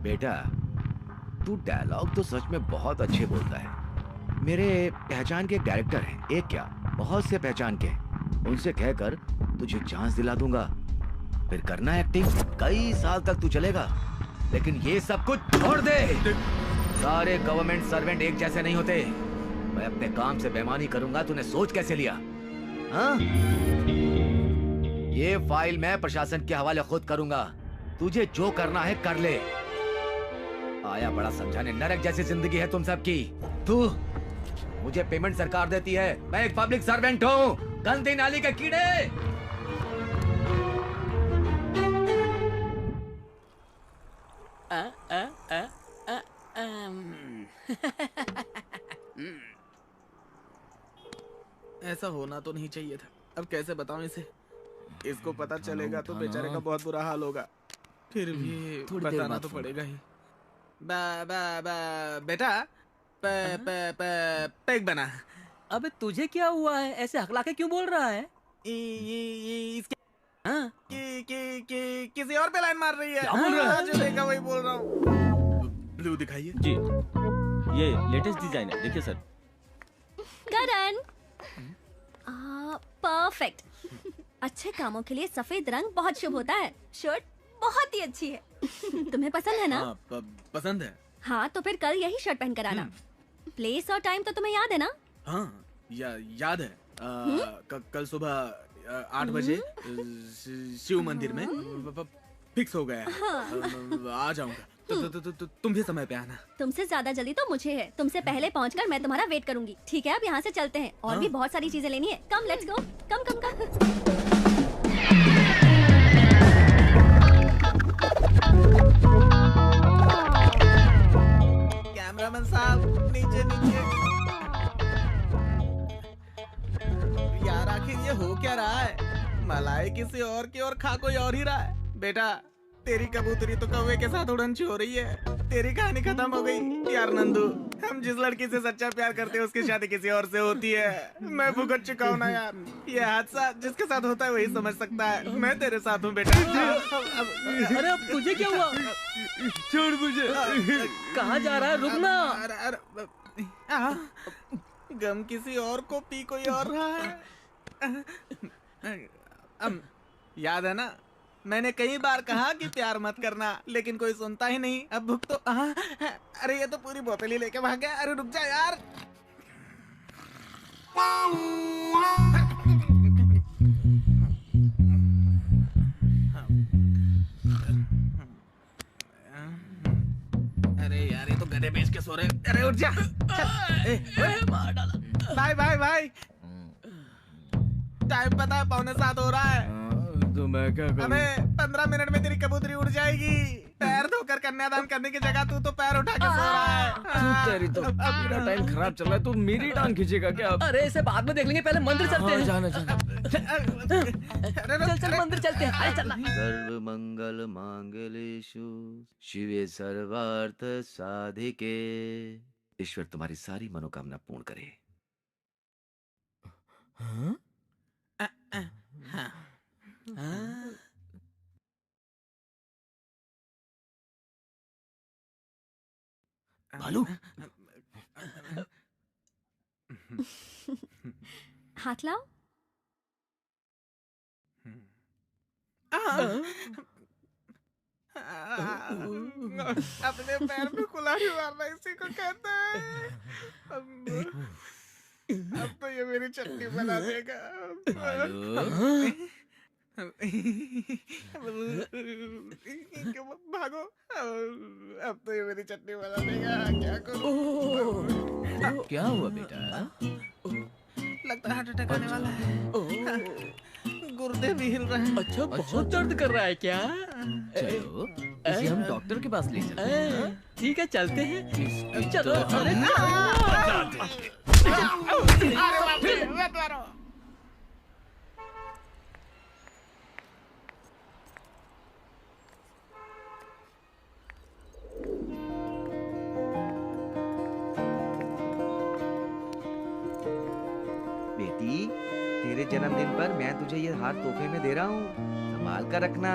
बेटा, तू डायलॉग तो सच में बहुत अच्छे बोलता है। मेरे पहचान के एक डायरेक्टर हैं, एक क्या बहुत से पहचान के, उनसे कहकर तुझे चांस दिला दूंगा। फिर करना एक्टिंग, कई साल तक तू चलेगा। लेकिन ये सब कुछ छोड़ दे। सारे गवर्नमेंट सर्वेंट एक जैसे नहीं होते। मैं अपने काम से बेईमानी करूंगा, तूने सोच कैसे लिया? हाँ? ये फाइल मैं प्रशासन के हवाले खुद करूंगा। तुझे जो करना है कर ले। आया बड़ा समझाने, नरक जैसी जिंदगी है तुम सबकी। तू, मुझे पेमेंट सरकार देती है, मैं एक पब्लिक सर्वेंट हूँ। गंदी नाली के कीड़े। ऐसा होना तो नहीं चाहिए था। अब कैसे बताऊं इसे? इसको पता चलेगा तो बेचारे का बहुत बुरा हाल होगा। फिर भी बताना तो पड़ेगा ही। बेटा, पैक बना। अबे तुझे क्या हुआ है? ऐसे हकला के क्यों बोल रहा है? इसके किसी और पे लाइन मार रही है। क्या बोल रहा है? जो देखा वही बोल रहा हूँ। ब्लू दिखाइए जी, ये लेटेस्ट डिजाइन है, देखिए सर। करण, परफेक्ट। अच्छे कामों के लिए सफेद रंग बहुत शुभ होता है। शर्ट बहुत ही अच्छी है। तुम्हें पसंद है ना? पसंद है। हाँ, तो फिर कल यही शर्ट पहन कर आना। प्लेस और टाइम तो तुम्हें याद है ना? हाँ, याद है। कल सुबह 8 बजे शिव मंदिर में फिक्स हो गया है। आ जाऊंगा। तुम भी समय पे आना। तुमसे ज्यादा जल्दी तो मुझे है। तुमसे पहले पहुंचकर मैं तुम्हारा वेट करूंगी। ठीक है, अब यहाँ से चलते हैं। और भी बहुत सारी चीजें लेनी है। कम, let's go. Come come come. Cameraman साहब, नीचे नीचे। यार आखिर ये हो क्या रहा है? मलाई किसी और की और खा कोई और ही रहा है। बेटा, तेरी कबूतरी तो कौवे के साथ उड़न हो रही है। तेरी कहानी खत्म हो गई। यार नंदू, हम जिस लड़की से सच्चा प्यार करते हैं उसकी शादी किसी और से होती है। मैं भुगत चुका हूँ ना यार। ये हादसा जिसके साथ होता है वही समझ सकता है। मैं तेरे साथ हूँ बेटा। अरे अब तुझे क्या हुआ? छोड़ मुझे। कहाँ जा रहा है? रुकना। गम किसी और को पी कोई और रहा है। याद है ना, मैंने कई बार कहा कि प्यार मत करना, लेकिन कोई सुनता ही नहीं। अब भुक तो अरे ये तो पूरी बोतल ही लेके भाग गया। अरे रुक जा यार। अरे यार, ये तो गधे बेच के सो रहे। अरे उठ जा। भाई भाई भाई, टाइम पता है 6:45 हो रहा है। तो मैं क्या करूं? हमें 15 मिनट में तेरी कबूतरी उड़ जाएगी। पैर धोकर कन्यादान करने की जगह तू तो पैर उठा के सो रहा है। तेरी तो मेरा टाइम खराब चल रहा है, तू मेरी टांग खींचेगा क्या? अरे इसे बाद में देख लेंगे, पहले मंदिर चलते हैं। जाना। चल मंदिर चलते हैं। अरे चल। सर्व मंगल मांगलेषु शिवे सर्वार्थ साधिके। ईश्वर तुम्हारी सारी मनोकामना पूर्ण करे। भालू, हाथ लाओ। अपने पैर पे कुल्हाड़ी मारना इसी को कहते हैं। अब तो ये मेरी चटनी बना देगा। भागो, अब तो ये मेरी चटनी बना देगा। क्या करूं? क्या हुआ बेटा? लगता है हार्ट अटैक आने वाला है। गुर्दे भी हिल रहे हैं। अच्छा, बहुत दर्द कर रहा है क्या? चलो इसे हम डॉक्टर के पास ले चलते हैं। ठीक है, चलते हैं। चलो। अरे बाप रे, मत मारो। बेटी, तेरे जन्मदिन पर मैं तुझे ये हार तोहफे में दे रहा हूँ, संभाल कर रखना।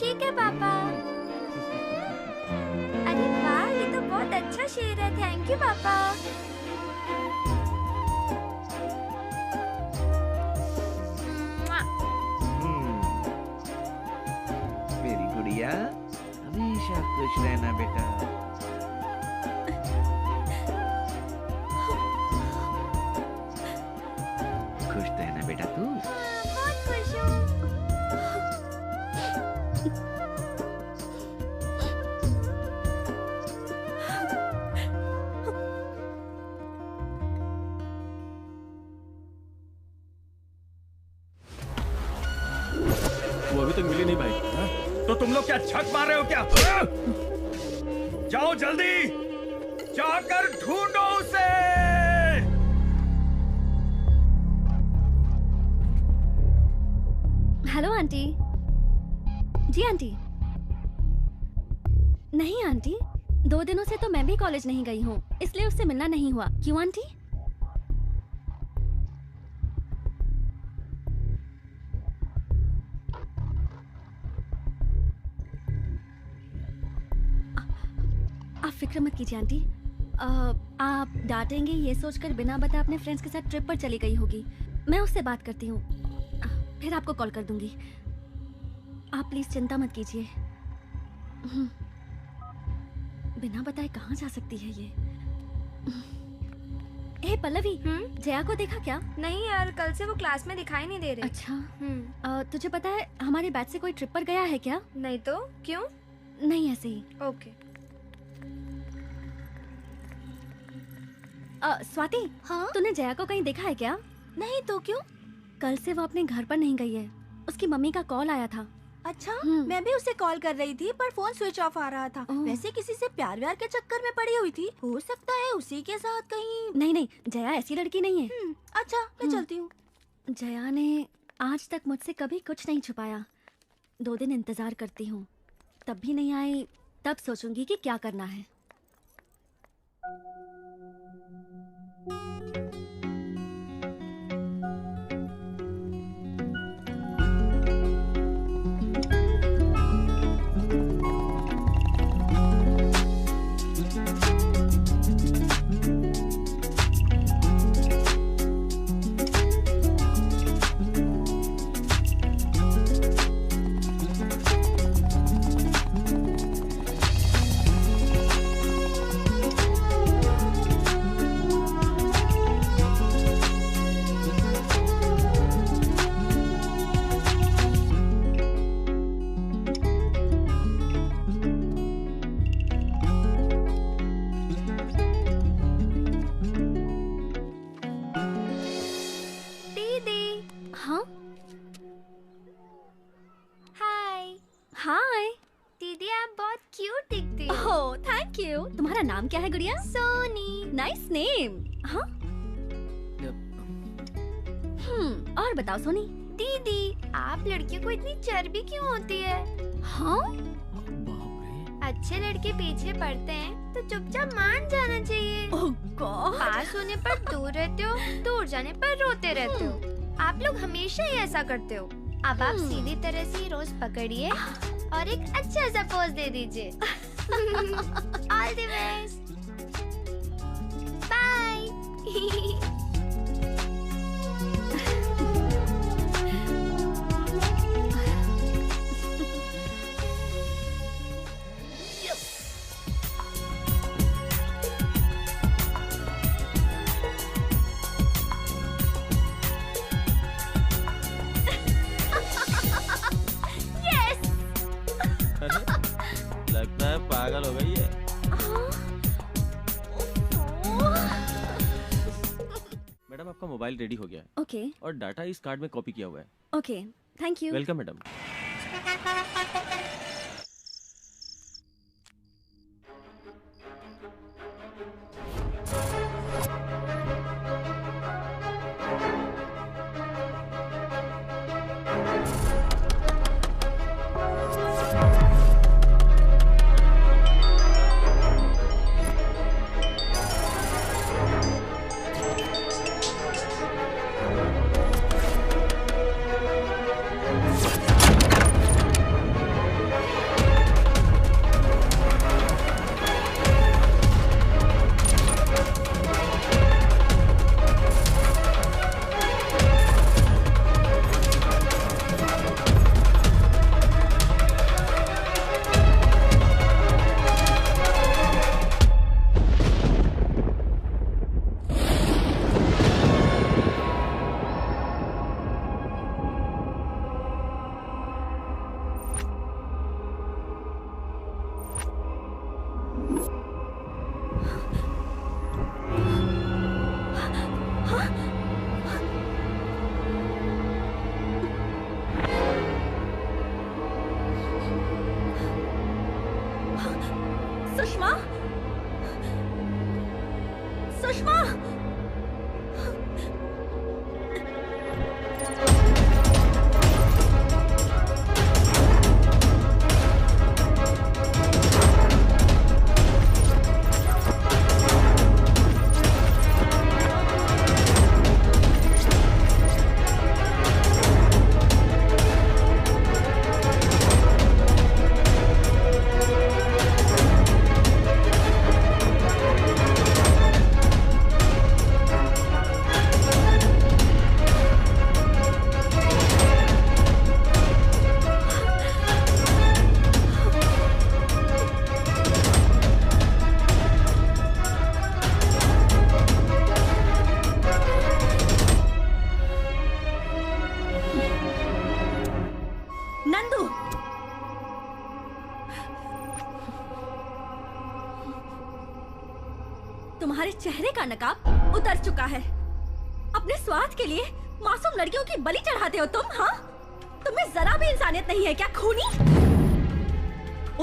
ठीक है पापा। अरे वाह, ये तो बहुत अच्छा शेर है। थैंक यू पापा। मेरी गुड़िया, हमेशा खुश रहना बेटा। खुश रहना बेटा तू। बहुत खुश हूँ। वो अभी तक मिली नहीं भाई। तो तुम लोग क्या छक मार रहे हो क्या? जाओ जल्दी, जाकर ढूंढो उसे। Hello aunty. जी आंटी। नहीं आंटी, 2 दिनों से तो मैं भी कॉलेज नहीं गई हूँ, इसलिए उससे मिलना नहीं हुआ। क्यों आंटी? आप फिक्र मत कीजिए आंटी। आप डांटेंगे ये सोचकर बिना बताए अपने फ्रेंड्स के साथ ट्रिप पर चली गई होगी। मैं उससे बात करती हूँ, फिर आपको कॉल कर दूंगी। आप प्लीज चिंता मत कीजिए। बिना बताए कहाँ जा सकती है ये? ए पल्लवी, जया को देखा क्या? नहीं यार, कल से वो क्लास में दिखाई नहीं दे रही। अच्छा। तुझे पता है हमारे बैच से कोई ट्रिप पर गया है क्या? नहीं तो क्यों? नहीं, ऐसे ही। ओके। स्वाति, हाँ? तूने जया को कहीं देखा है क्या? नहीं तो क्यों? कल से वो अपने घर पर नहीं गई है। उसकी मम्मी का कॉल आया था। अच्छा, मैं भी उसे कॉल कर रही थी पर फोन स्विच ऑफ आ रहा था। वैसे किसी से प्यार व्यार के चक्कर में पड़ी हुई थी, हो सकता है उसी के साथ कहीं। नहीं नहीं, जया ऐसी लड़की नहीं है। अच्छा, मैं चलती हूँ। जया ने आज तक मुझसे कभी कुछ नहीं छुपाया। 2 दिन इंतजार करती हूँ, तब भी नहीं आई, तब सोचूंगी कि क्या करना है। तुम्हारा नाम क्या है गुड़िया? सोनी। Nice name. हाँ? और बताओ सोनी। दीदी, आप लड़कियों को इतनी चर्बी क्यों होती है? हाँ? अच्छे लड़के पीछे पड़ते हैं तो चुपचाप मान जाना चाहिए। ओह गॉड। पास होने पर दूर रहते हो, दूर जाने पर रोते रहते हो। आप लोग हमेशा ही ऐसा करते हो। अब आप सीधी तरह से रोज पकड़िए और एक अच्छा सा पोज दे दीजिए। All the best. बाय। अरे लगता है पागल हो गई है। मैडम आपका मोबाइल रेडी हो गया है। ओके और डाटा इस कार्ड में कॉपी किया हुआ है। Okay thank you. Welcome madam. Sushma Sushma Nandu तुम्हारे चेहरे का नकाब उतर चुका है। अपने स्वार्थ के लिए मासूम लड़कियों की बलि चढ़ाते हो तुम। हाँ, तुम्हें जरा भी इंसानियत नहीं है क्या खूनी?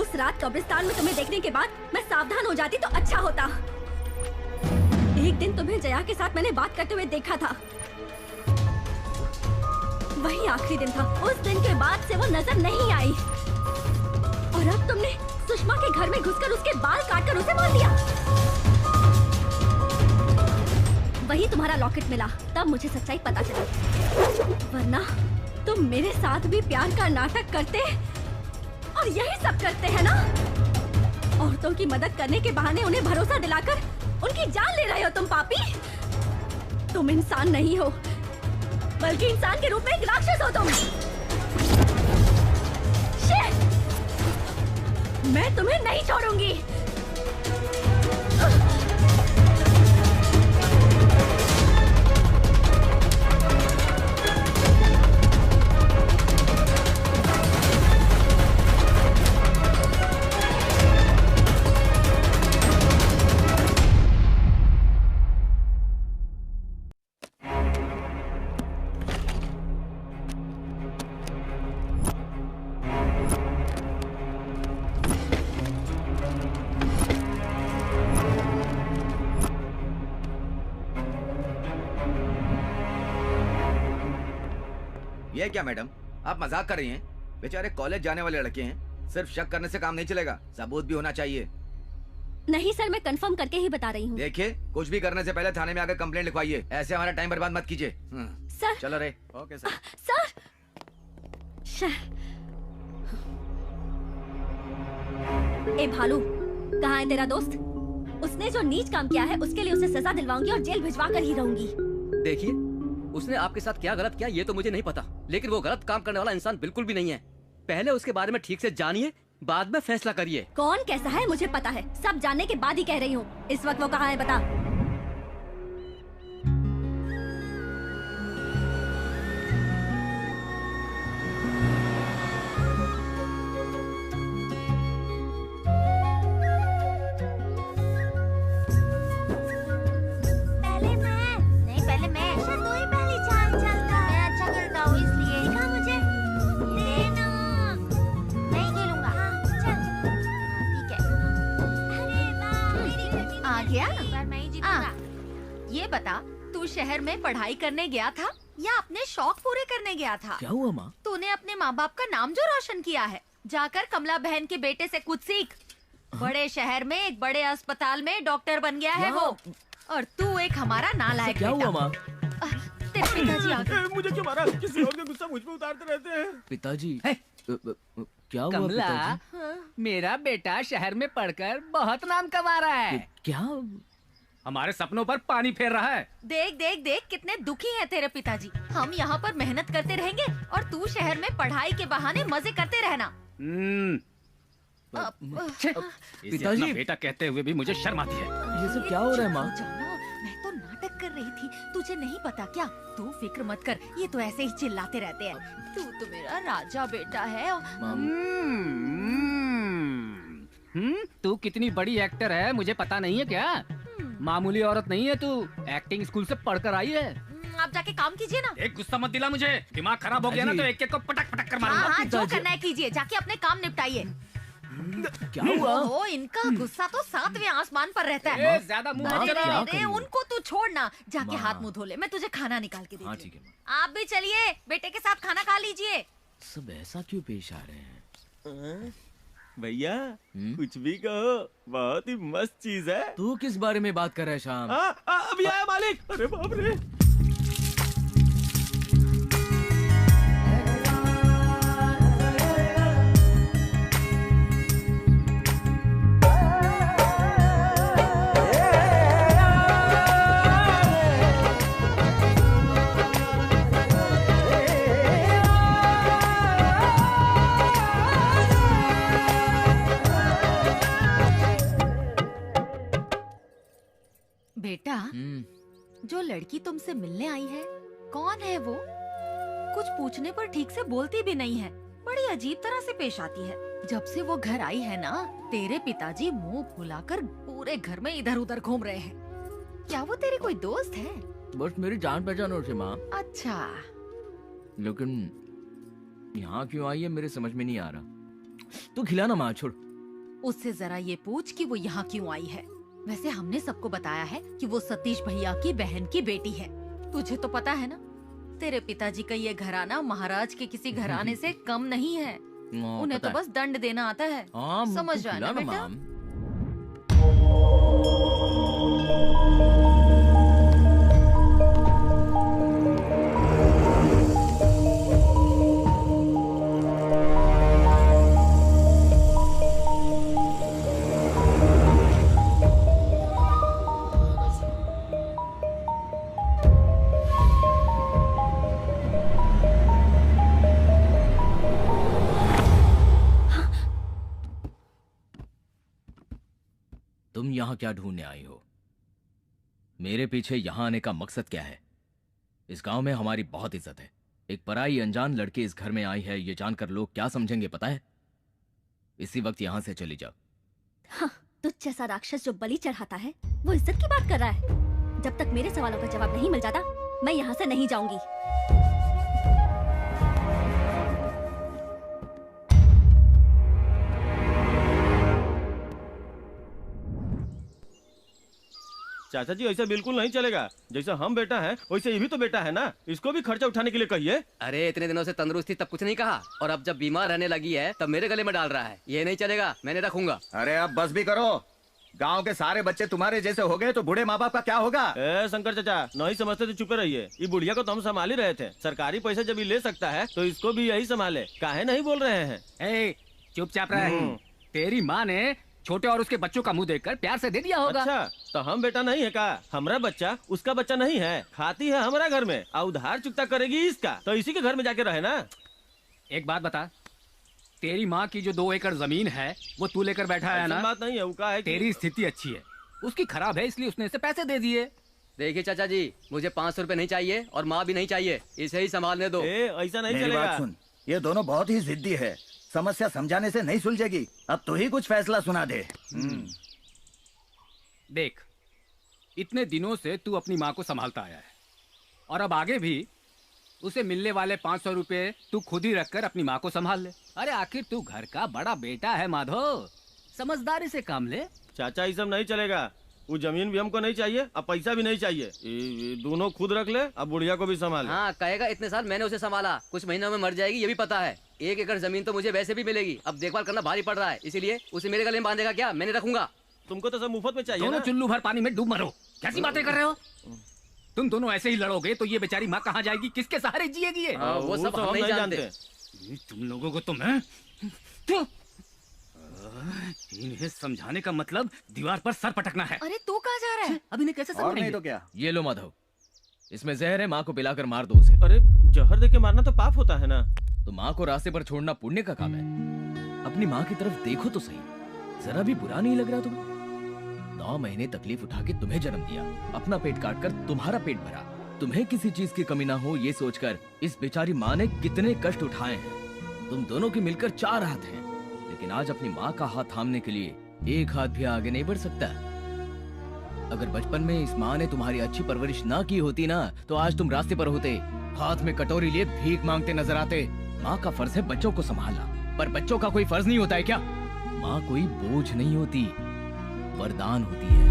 उस रात कब्रिस्तान में तुम्हें देखने के बाद मैं सावधान हो जाती तो अच्छा होता। एक दिन तुम्हें जया के साथ मैंने बात करते हुए देखा था। वही आखिरी दिन था। उस दिन के बाद से वो नजर नहीं आई। और अब तुमने सुषमा के घर में घुसकर उसके बाल काटकर उसे मार दिया। वही तुम्हारा लॉकेट मिला, तब मुझे सच्चाई पता चली। वरना तुम मेरे साथ भी प्यार का नाटक करते और यही सब करते हैं ना। औरतों की मदद करने के बहाने उन्हें भरोसा दिलाकर उनकी जान ले रहे हो तुम पापी। तुम इंसान नहीं हो, बल्कि इंसान के रूप में एक राक्षस हो तुम। शिट! मैं तुम्हें नहीं छोड़ूंगी। ये क्या मैडम, आप मजाक कर रही हैं? बेचारे कॉलेज जाने वाले लड़के हैं। सिर्फ शक करने से काम नहीं चलेगा, सबूत भी होना चाहिए। नहीं सर, मैं कंफर्म करके ही बता रही हूँ। देखिए, कुछ भी करने से पहले थाने में आकर कंप्लेंट लिखवाइए। ऐसे हमारा टाइम बर्बाद मत कीजिए। सर। चलो रे। Okay sir. सर। ए भालू, कहाँ है तेरा दोस्त? उसने जो नीच काम किया है उसके लिए उसे सजा दिलवाऊंगी और जेल भिजवा कर ही रहूंगी। देखिए, उसने आपके साथ क्या गलत किया ये तो मुझे नहीं पता, लेकिन वो गलत काम करने वाला इंसान बिल्कुल भी नहीं है। पहले उसके बारे में ठीक से जानिए, बाद में फैसला करिए। कौन कैसा है मुझे पता है, सब जानने के बाद ही कह रही हूँ। इस वक्त वो कहाँ है बता। बता, तू शहर में पढ़ाई करने गया था या अपने शौक पूरे करने गया था? क्या हुआ माँ? तूने अपने माँ बाप का नाम जो रोशन किया है, जाकर कमला बहन के बेटे से कुछ सीख। बड़े शहर में एक बड़े अस्पताल में डॉक्टर बन गया है वो, और तू एक हमारा नालायक क्या हुआ माँ? तेरे पिताजी आ गए। मुझे क्यों मारा? किसी और का गुस्सा मुझ पे उतारते रहते हैं। पिताजी क्या हुआ कमला, पिताजी? मेरा बेटा शहर में पढ़कर बहुत नाम कमा रहा है। क्या? हमारे सपनों पर पानी फेर रहा है। देख देख देख कितने दुखी हैं तेरे पिताजी। हम यहाँ पर मेहनत करते रहेंगे और तू शहर में पढ़ाई के बहाने मजे करते रहना। पिताजी, बेटा कहते हुए भी मुझे शर्म आती है। ये सब क्या हो रहा है माँ? मैं तो नाटक कर रही थी, तुझे नहीं पता क्या? तू फिक्र मत कर, ये तो ऐसे ही चिल्लाते रहते हैं। तू तो मेरा राजा बेटा है। तू कितनी बड़ी एक्टर है मुझे पता नहीं है क्या? मामूली औरत नहीं है तू, एक्टिंग स्कूल से पढ़कर आई है। आप जाके काम कीजिए ना। एक गुस्सा मत दिला मुझे, दिमाग खराब हो गया ना तो एक एक को पटक पटक कर मारूंगा। हाँ, जो करना है कीजिए, जाके अपने काम निपटाइए। क्या हुआ? ओ, इनका गुस्सा तो 7वें आसमान पर रहता है। ज्यादा मुंह अरे मत चला। अरे, उनको तू छोड़ना, जाके हाथ मुंह धो ले, मैं तुझे खाना निकाल के देती हूँ। ठीक है। आप भी चलिए, बेटे के साथ खाना खा लीजिए। सब ऐसा क्यों पेश आ रहे हैं? भैया कुछ भी कहो, बहुत ही मस्त चीज है। तू किस बारे में बात कर रहा है शाम? अभी आया मालिक। अरे बाप रे। बेटा, जो लड़की तुमसे मिलने आई है, कौन है वो? कुछ पूछने पर ठीक से बोलती भी नहीं है, बड़ी अजीब तरह से पेश आती है। जब से वो घर आई है ना, तेरे पिताजी मुंह फुलाकर पूरे घर में इधर उधर घूम रहे हैं। क्या वो तेरी कोई दोस्त है? बस मेरी जान पहचान और से माँ। अच्छा। लेकिन यहाँ क्यों आई है मेरे समझ में नहीं आ रहा। तू खिलाना माँ, छोड़। उससे जरा ये पूछ कि वो यहाँ क्यों आई है। वैसे हमने सबको बताया है कि वो सतीश भैया की बहन की बेटी है। तुझे तो पता है ना, तेरे पिताजी का ये घराना महाराज के किसी घराने से कम नहीं है। उन्हें तो बस दंड देना आता है। समझ जाना बेटा। तुम यहाँ क्या ढूंढने आई हो? मेरे पीछे यहाँ आने का मकसद क्या है? इस गांव में हमारी बहुत इज्जत है। एक पराई अनजान लड़की इस घर में आई है, ये जानकर लोग क्या समझेंगे पता है? इसी वक्त यहाँ से चली जाओ। हाँ, तुझ जैसा राक्षस जो बलि चढ़ाता है वो इज्जत की बात कर रहा है। जब तक मेरे सवालों का जवाब नहीं मिल जाता, मैं यहाँ से नहीं जाऊंगी। चाचा जी ऐसा बिल्कुल नहीं चलेगा। जैसा हम बेटा है वैसे ये भी तो बेटा है ना, इसको भी खर्चा उठाने के लिए कहिए। अरे इतने दिनों से तंदुरुस्त थी तब कुछ नहीं कहा, और अब जब बीमार रहने लगी है तब मेरे गले में डाल रहा है। ये नहीं चलेगा, मैंने रखूंगा। अरे अब बस भी करो। गांव के सारे बच्चे तुम्हारे जैसे हो गए तो बूढ़े माँ बाप का क्या होगा? शंकर चाचा नहीं समझते तो चुपे रहिए। ये बुढ़िया को तो हम संभाल ही रहे थे। सरकारी पैसे जब ये ले सकता है तो इसको भी यही संभाले। काहे नहीं बोल रहे हैं? चुपचाप रहे। तेरी माँ ने छोटे और उसके बच्चों का मुंह देखकर प्यार से दे दिया होगा। अच्छा, तो हम बेटा नहीं है का? हमारा बच्चा उसका बच्चा नहीं है, खाती है हमारा घर में और उधार चुकता करेगी इसका, तो इसी के घर में जाके रहे ना। एक बात बता, तेरी माँ की जो 2 एकड़ जमीन है वो तू लेकर बैठा है ना? बात नहीं है, वो है तेरी स्थिति अच्छी है, उसकी खराब है, इसलिए उसने इसे पैसे दे दिए। देखिए चाचा जी, मुझे 500 रुपए नहीं चाहिए और माँ भी नहीं चाहिए, इसे ही संभालने दो। ऐसा नहीं मेरी बात सुन, ये दोनों बहुत ही जिद्दी है, समस्या समझाने से नहीं सुलझेगी। अब तू ही कुछ फैसला सुना दे। देख, इतने दिनों से तू अपनी माँ को संभालता आया है और अब आगे भी उसे मिलने वाले 500 रुपए तू खुद ही रखकर अपनी माँ को संभाल ले। अरे आखिर तू घर का बड़ा बेटा है माधव, समझदारी से काम ले। चाचा ये सब नहीं चलेगा। वो जमीन भी हमको नहीं चाहिए, अब पैसा भी नहीं चाहिए। ये दोनों खुद रख ले, अब बुढ़िया को भी संभाल। हाँ कहेगा इतने साल मैंने उसे संभाला, कुछ महीनों में मर जाएगी ये भी पता है। 1 एकड़ जमीन तो मुझे वैसे भी मिलेगी, अब देखभाल करना भारी पड़ रहा है, इसीलिए उसे मेरे गले में बांधेगा क्या, मैंने रखूंगा। तुमको तो सब मुफ्त में चाहिए दोनों ना? चुल्लू भर पानी में डूब मरो। कैसी बातें कर रहे हो? तुम दोनों ऐसे ही लड़ोगे तो ये बेचारी माँ कहाँ जाएगी, किसके सहारे जिएगी ये? वो सब हम नहीं जानते। तुम लोगों को तो मैं इन्हें समझाने का मतलब दीवार पर सर पटकना है। अरे तू कहाँ जा रहा है? अब इन्हें कैसे और नहीं समझाएंगे? तो क्या? ये लो माधव, इसमें जहर है, माँ को पिलाकर मार दो उसे। अरे जहर देके मारना तो पाप होता है ना। तो माँ को रास्ते पर छोड़ना पुण्य का काम है। अपनी माँ की तरफ देखो तो सही, जरा भी बुरा नहीं लग रहा तुम्हें? 9 महीने तकलीफ उठा के तुम्हें जन्म दिया, अपना पेट काट कर तुम्हारा पेट भरा, तुम्हें किसी चीज की कमी ना हो ये सोचकर इस बेचारी माँ ने कितने कष्ट उठाए हैं। तुम दोनों के मिलकर 4 हाथ हैं, लेकिन आज अपनी माँ का हाथ थामने के लिए 1 हाथ भी आगे नहीं बढ़ सकता। अगर बचपन में इस माँ ने तुम्हारी अच्छी परवरिश ना की होती ना, तो आज तुम रास्ते पर होते, हाथ में कटोरी लिए भीख मांगते नजर आते। माँ का फर्ज है बच्चों को संभालना, पर बच्चों का कोई फर्ज नहीं होता है क्या? माँ कोई बोझ नहीं होती, वरदान होती है।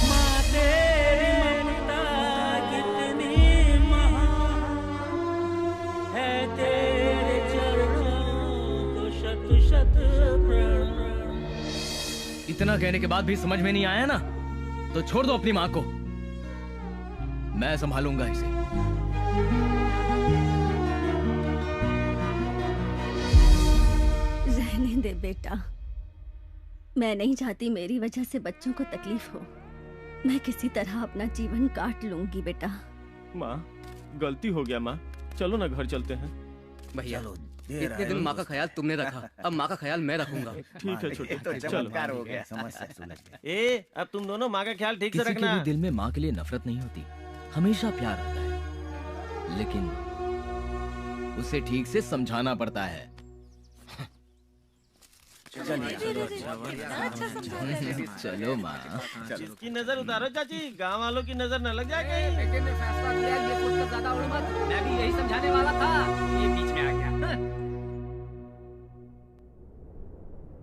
माँ तेरी ममता कितनी महान है, तेरे चरणों को शत शत प्रणाम। इतना कहने के बाद भी समझ में नहीं आया ना, तो छोड़ दो अपनी माँ को, मैं संभालूंगा इसे। रहने दे बेटा, मैं नहीं चाहती मेरी वजह से बच्चों को तकलीफ हो। मैं किसी तरह अपना जीवन काट लूंगी बेटा। माँ गलती हो गया माँ, चलो ना घर चलते हैं। भैया इतने दिन माँ का ख्याल तुमने रखा, अब माँ का ख्याल मैं रखूंगा। ठीक है छोटे, तो चलो। चमत्कार हो गया। समझ गया। ए अब तुम दोनों माँ का ख्याल ठीक से किसी के रखना। भी दिल में माँ के लिए नफरत नहीं होती, हमेशा प्यार होता है, लेकिन उसे ठीक से समझाना पड़ता है। चलो माँ, इसकी नजर उतारो चाची, गांव वालों की नजर न लग जाए कहीं। बेटे ने फैसला किया, ये सोचकर ज्यादा उड़ मत। मैं भी यही समझाने वाला था, ये पीछे आ गया।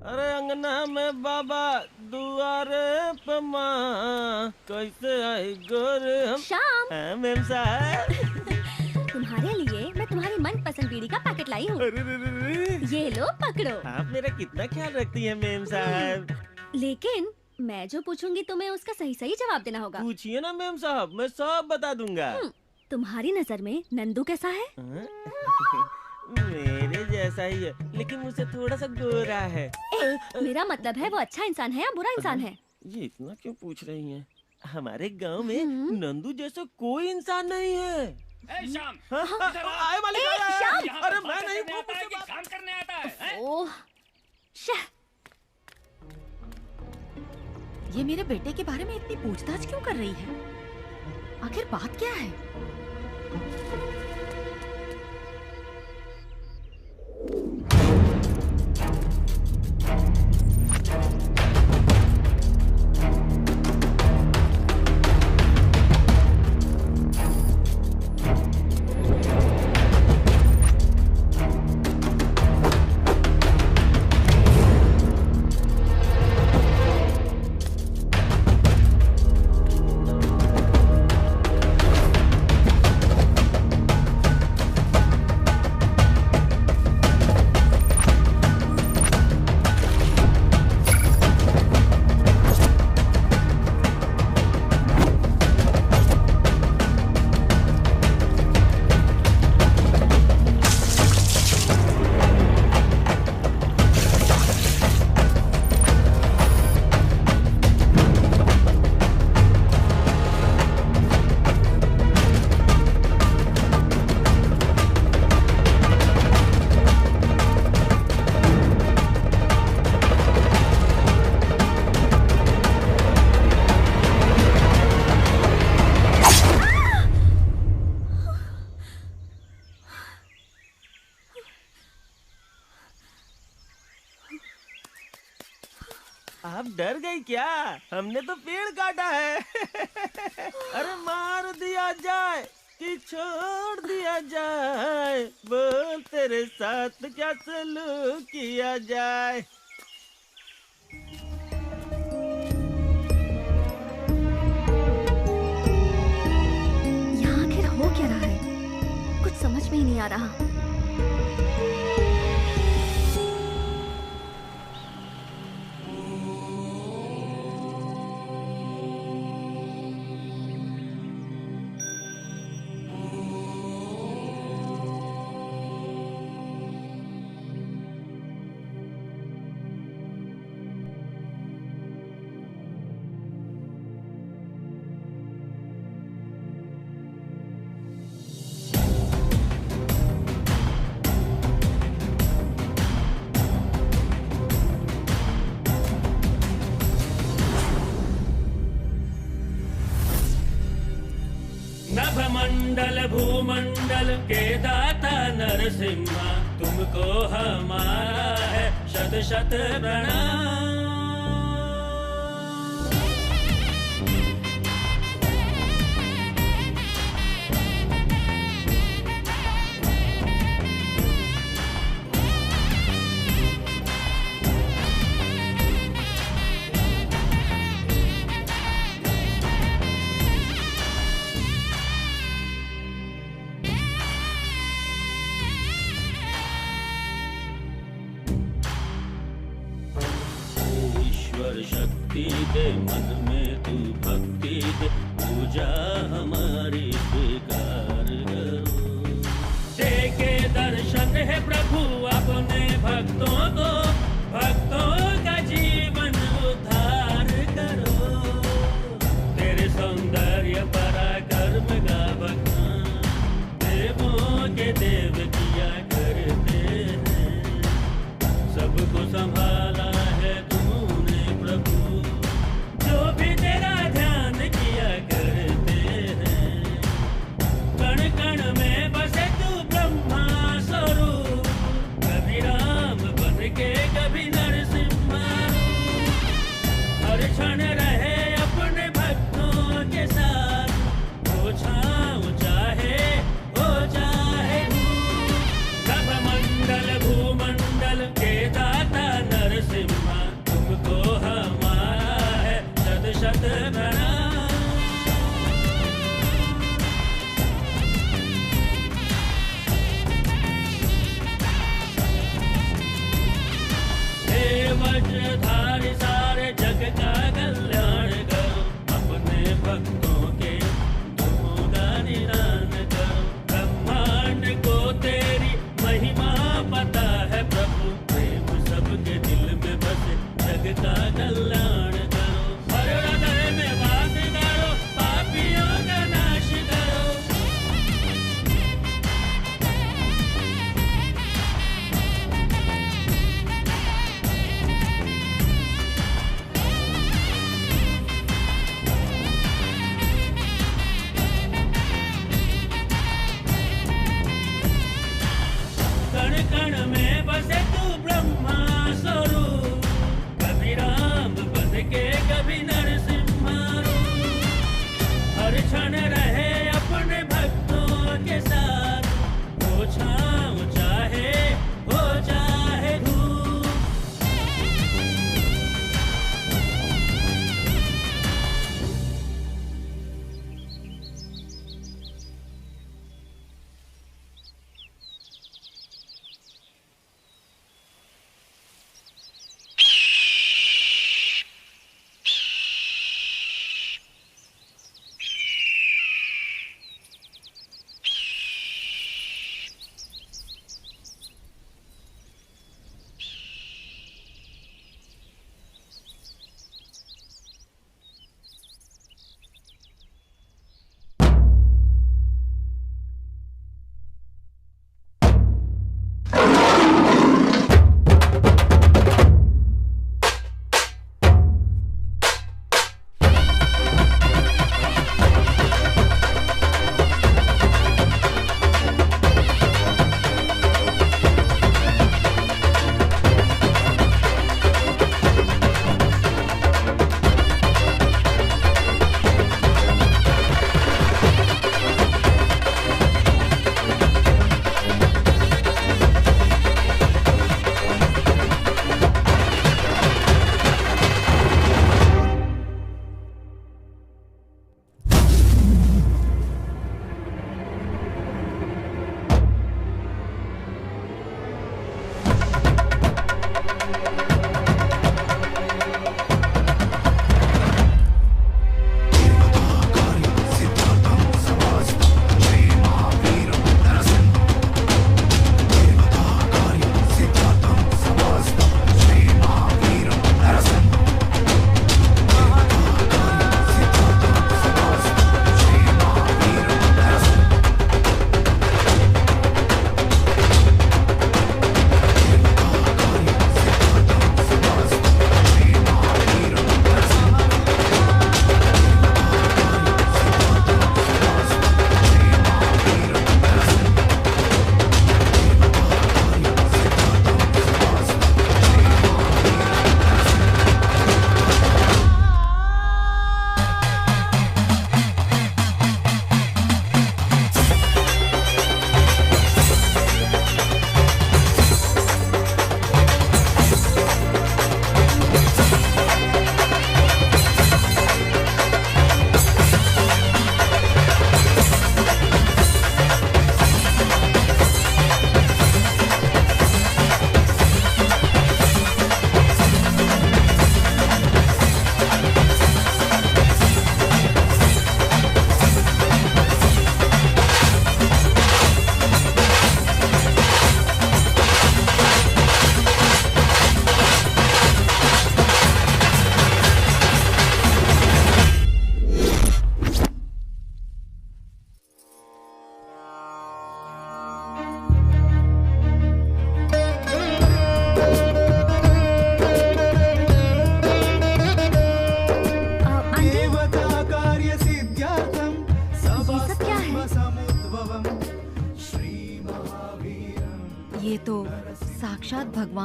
अरे अंगना में बाबा दुआरे पे माँ, कैसे आई गोरे हम। श्याम, हाँ मेम साहब, तुम्हारे लिए मैं तुम्हारी मनपसंद बीड़ी का पैकेट लाई हूँ। ये लो पकड़ो। आप मेरा कितना ख्याल रखती हैं मेम साहब। लेकिन मैं जो पूछूंगी तुम्हें उसका सही सही जवाब देना होगा। पूछिए ना मेम साहब, मैं सब बता दूंगा। तुम्हारी नजर में नंदू कैसा है? मेरे जैसा ही है, लेकिन मुझसे थोड़ा सा गोरा है। मेरा मतलब है वो अच्छा इंसान है या बुरा इंसान है? ये इतना क्यों पूछ रही हैं? हमारे गांव में नंदू जैसा कोई इंसान नहीं है। श्याम, आए मालिक, आए, श्याम! अरे मैं नहीं, वो आता है कि काम करने आता है? ओह, ये मेरे बेटे के बारे में इतनी पूछताछ क्यों कर रही है? आखिर बात क्या है? आप डर गई क्या? हमने तो पेड़ काटा है। अरे मार दिया जाए कि छोड़ दिया जाए, बोल तेरे साथ क्या सलूक किया जाए। समझ में ही नहीं आ रहा। नभमंडल भूमंडल के दाता नरसिम्हा, तुमको हमारा है शत शत प्रणाम। शक्ति दे मन में तू भक्ति दे, पूजा हमारी स्वीकार करो। दे के दर्शन है प्रभु अपने भक्तों को, भक्तों का जीवन उद्धार करो। तेरे सौंदर्य पराक्रम का बखान देवों के देव किया करते हैं। सबको संभाला है प्रभु, जो भी तेरा ध्यान किया करते हैं। कण कण में बसे तू ब्रह्मा स्वरूप, कभी राम बन के कभी नरसिम्हा। हर क्षण रहे अपने भक्तों के साथ, हो छाँव चाहे हो चाहे नभमंडल भूमंडल के दाता नरसिम्हा, तुमको हमारा है शत शत प्रणाम। हे वज्रधारी सारे जग का कल्याण करो, अपने भक्तों के दुखों का निदान करो। ब्रह्मांड को तेरी महिमा पता है प्रभु, प्रेम सबके दिल में बसे जग का कल्याण करो। हर हृदय में वास करो, पापियों का नाश करो।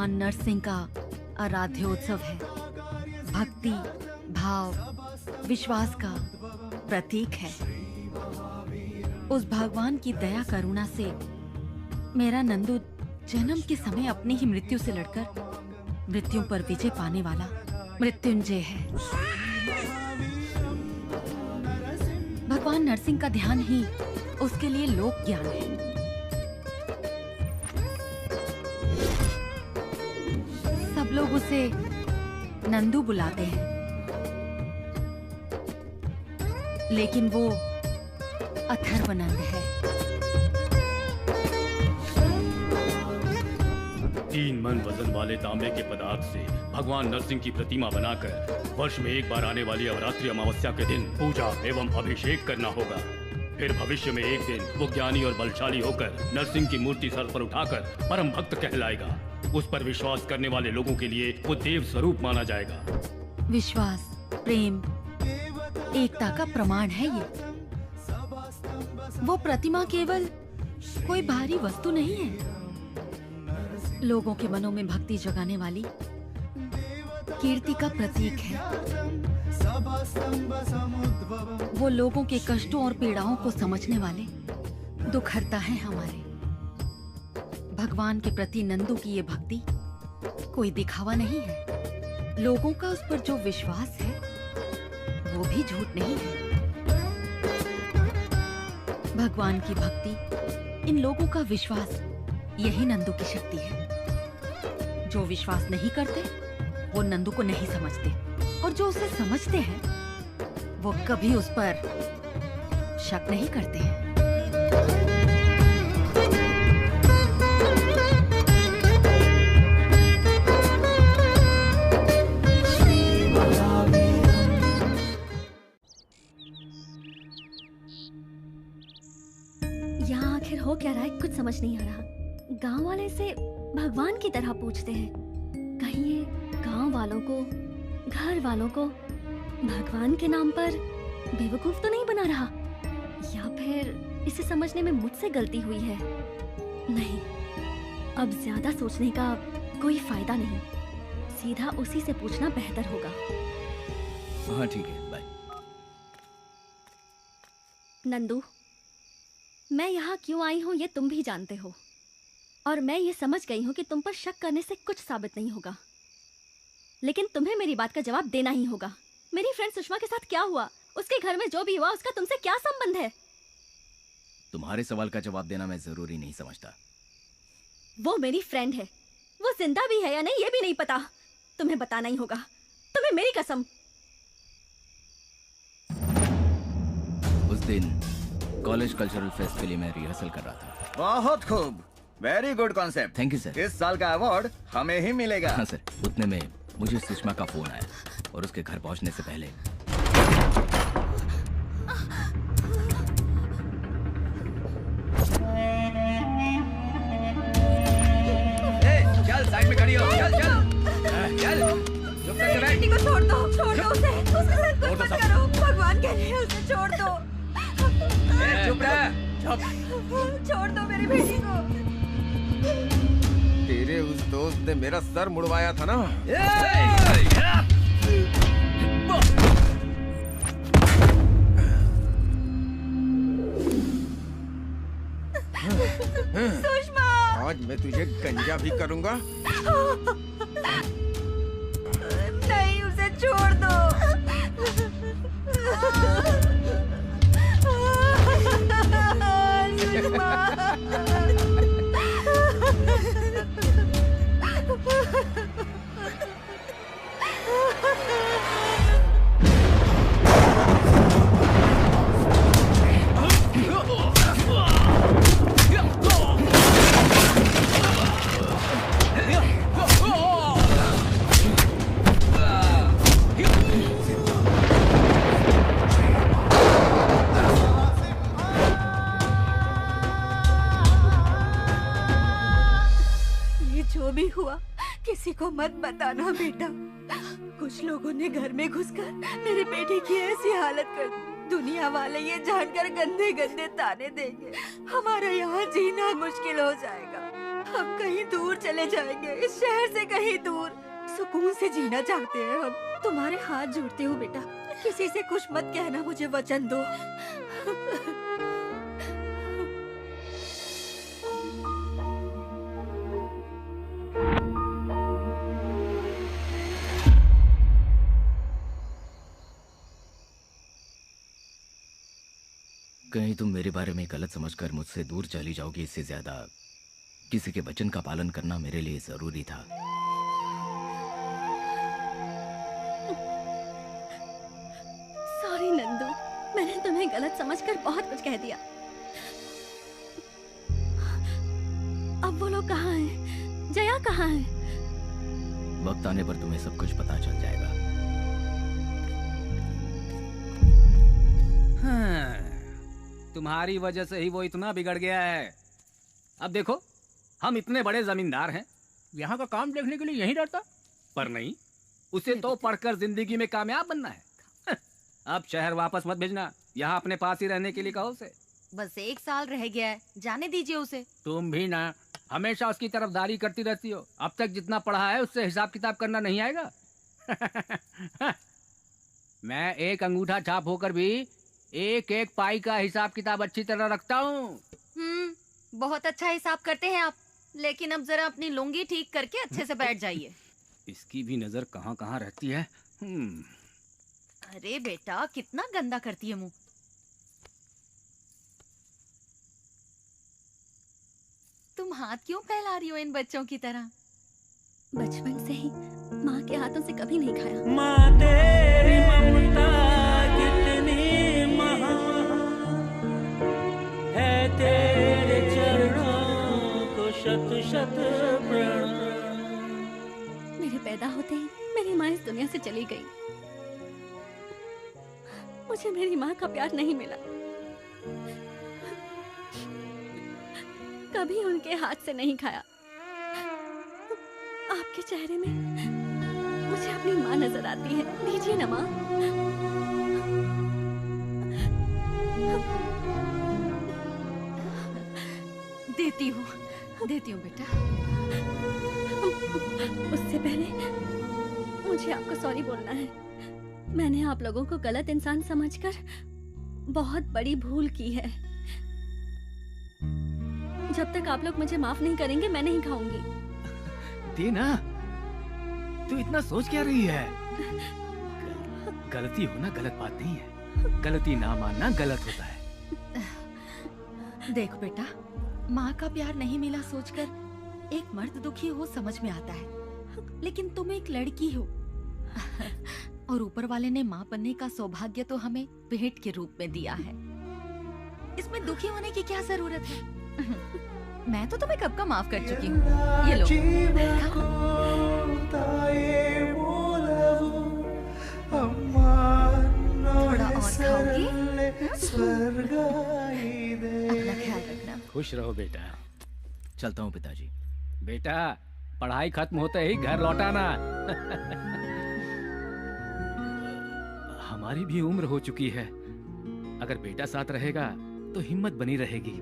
भगवान नरसिंह का आराध्योत्सव है। भक्ति, भाव, विश्वास का प्रतीक है। उस भगवान की दया करुणा से मेरा नंदू जन्म के समय अपनी ही मृत्यु से लड़कर मृत्यु पर विजय पाने वाला मृत्युंजय है। भगवान नरसिंह का ध्यान ही उसके लिए लोक ज्ञान है। सब लोग उसे नंदू बुलाते हैं, लेकिन वो अथर्वनंद है। 3 मन वजन वाले तांबे के पदार्थ से भगवान नरसिंह की प्रतिमा बनाकर वर्ष में एक बार आने वाली अवरात्रि अमावस्या के दिन पूजा एवं अभिषेक करना होगा। फिर भविष्य में एक दिन वो ज्ञानी और बलशाली होकर नरसिंह की मूर्ति सर पर उठाकर परम भक्त कहलाएगा। उस पर विश्वास करने वाले लोगों के लिए वो देव स्वरूप माना जाएगा। विश्वास, प्रेम, एकता का प्रमाण है ये। वो प्रतिमा केवल कोई भारी वस्तु नहीं है, लोगों के मनों में भक्ति जगाने वाली कीर्ति का प्रतीक है। वो लोगों के कष्टों और पीड़ाओं को समझने वाले दुखहर्ता है हमारे। भगवान के प्रति नंदू की ये भक्ति कोई दिखावा नहीं है। लोगों का उस पर जो विश्वास है वो भी झूठ नहीं है। भगवान की भक्ति, इन लोगों का विश्वास, यही नंदू की शक्ति है। जो विश्वास नहीं करते वो नंदू को नहीं समझते, और जो उसे समझते हैं वो कभी उस पर शक नहीं करते हैं। यहाँ आखिर हो क्या रहा है, कुछ समझ नहीं आ रहा। गांव वाले से भगवान की तरह पूछते हैं, कहीं ये गांव वालों को, घर वालों को भगवान के नाम पर बेवकूफ तो नहीं बना रहा, या फिर इसे समझने में मुझसे गलती हुई है। नहीं, अब ज्यादा सोचने का कोई फायदा नहीं, सीधा उसी से पूछना बेहतर होगा। हाँ ठीक है, बाय। नंदू, मैं यहाँ क्यों आई हूँ ये तुम भी जानते हो, और मैं ये समझ गई हूँ कि तुम पर शक करने से कुछ साबित नहीं होगा, लेकिन तुम्हें मेरी बात का जवाब देना ही होगा। मेरी फ्रेंड सुषमा के साथ क्या हुआ, उसके घर में जो भी हुआ, उसका तुमसे क्या संबंध है? तुम्हारे सवाल का जवाब देना मैं जरूरी नहीं समझता। वो मेरी फ्रेंड है, वो जिंदा भी है या नहीं ये भी नहीं पता, तुम्हें बताना ही होगा, तुम्हें मेरी कसम। उस दिन कॉलेज कल्चरल फेस्ट के लिए मैं रिहर्सल कर रहा था। बहुत खूब, very good concept. Thank you sir. इस साल का अवार्ड हमें ही मिलेगा। हाँ सर। उतने में मुझे सुषमा का फोन आया, और उसके घर पहुंचने से पहले चल साइड में खड़ी हो, चल चल चल, चुप करके बैठ। बेटी को छोड़ दो उसे, उसके साथ कुछ मत करो, भगवान के लिए उसे छोड़ दो। चुप रह, चुप। छोड़ दो मेरी बेटी को। तेरे उस दोस्त ने मेरा सर मुड़वाया था ना। सुषमा, आज मैं तुझे गंजा भी करूंगा। नहीं, उसे छोड़ दो। जो भी हुआ किसी को मत बताना बेटा। कुछ लोगों ने घर में घुसकर मेरी बेटी की ऐसी हालत कर दी, दुनिया वाले ये जानकर गंदे गंदे ताने देंगे, हमारा यहाँ जीना मुश्किल हो जाएगा। हम कहीं दूर चले जाएंगे, इस शहर से कहीं दूर। सुकून से जीना चाहते हैं हम। तुम्हारे हाथ जोड़ती हूँ बेटा, किसी से कुछ मत कहना, मुझे वचन दो। कहीं तुम मेरे बारे में गलत समझकर मुझसे दूर चली जाओगी, इससे ज्यादा किसी के वचन का पालन करना मेरे लिए जरूरी था। सॉरी नंदू, मैंने तुम्हें गलत समझकर बहुत कुछ कह दिया। अब वो लोग कहाँ हैं? जया कहाँ है? वक्त आने पर तुम्हें सब कुछ पता चल जाएगा। हाँ, तुम्हारी वजह से ही वो इतना बिगड़ गया है। अब देखो, हम इतने बड़े जमींदार हैं, यहाँ का काम देखने के लिए यहीं रहता, पर नहीं, उसे तो पढ़कर जिंदगी में कामयाब बनना है। अब शहर वापस मत भेजना, यहाँ अपने पास ही रहने के लिए कहो उसे। बस 1 साल रह गया है, जाने दीजिए उसे। तुम भी ना हमेशा उसकी तरफदारी करती रहती हो। अब तक जितना पढ़ा है उससे हिसाब किताब करना नहीं आएगा। मैं एक अंगूठा छाप होकर भी एक एक पाई का हिसाब किताब अच्छी तरह रखता हूँ। बहुत अच्छा हिसाब करते हैं आप, लेकिन अब जरा अपनी लुंगी ठीक करके अच्छे से बैठ जाइए। इसकी भी नजर कहाँ कहाँ रहती है। अरे बेटा, कितना गंदा करती है मुंह। तुम हाथ क्यों फैला रही हो इन बच्चों की तरह? बचपन से ही माँ के हाथों से कभी नहीं खाया। माँ तेरी ममता कितनी महान है, तेरे चरणों को शत शत प्रणाम। मेरे पैदा होते ही मेरी माँ इस दुनिया से चली गई। मुझे मेरी माँ का प्यार नहीं मिला। कभी उनके हाथ से नहीं खाया। आपके चेहरे में मुझे अपनी माँ नजर आती है। दीजिए ना माँ। देती हूँ बेटा। उससे पहले मुझे आपको सॉरी बोलना है। मैंने आप लोगों को गलत इंसान समझकर बहुत बड़ी भूल की है। जब तक आप लोग मुझे माफ नहीं करेंगे मैं नहीं खाऊंगी। टीना, तू इतना सोच क्या रही है? गलती होना गलत बात नहीं है, गलती ना मानना गलत होता है। देखो बेटा, माँ का प्यार नहीं मिला सोचकर एक मर्द दुखी हो समझ में आता है, लेकिन तुम एक लड़की हो और ऊपर वाले ने माँ बनने का सौभाग्य तो हमें भेंट के रूप में दिया है। इसमें दुखी होने की क्या जरूरत है? मैं तो तुम्हें कब का माफ कर चुकी हूँ। ये लो। थोड़ा और खाओगी? अपना ख्याल रखना। खुश रहो बेटा। चलता हूँ पिताजी। बेटा, पढ़ाई खत्म होते ही घर लौटाना। हमारी भी उम्र हो चुकी है, अगर बेटा साथ रहेगा तो हिम्मत बनी रहेगी।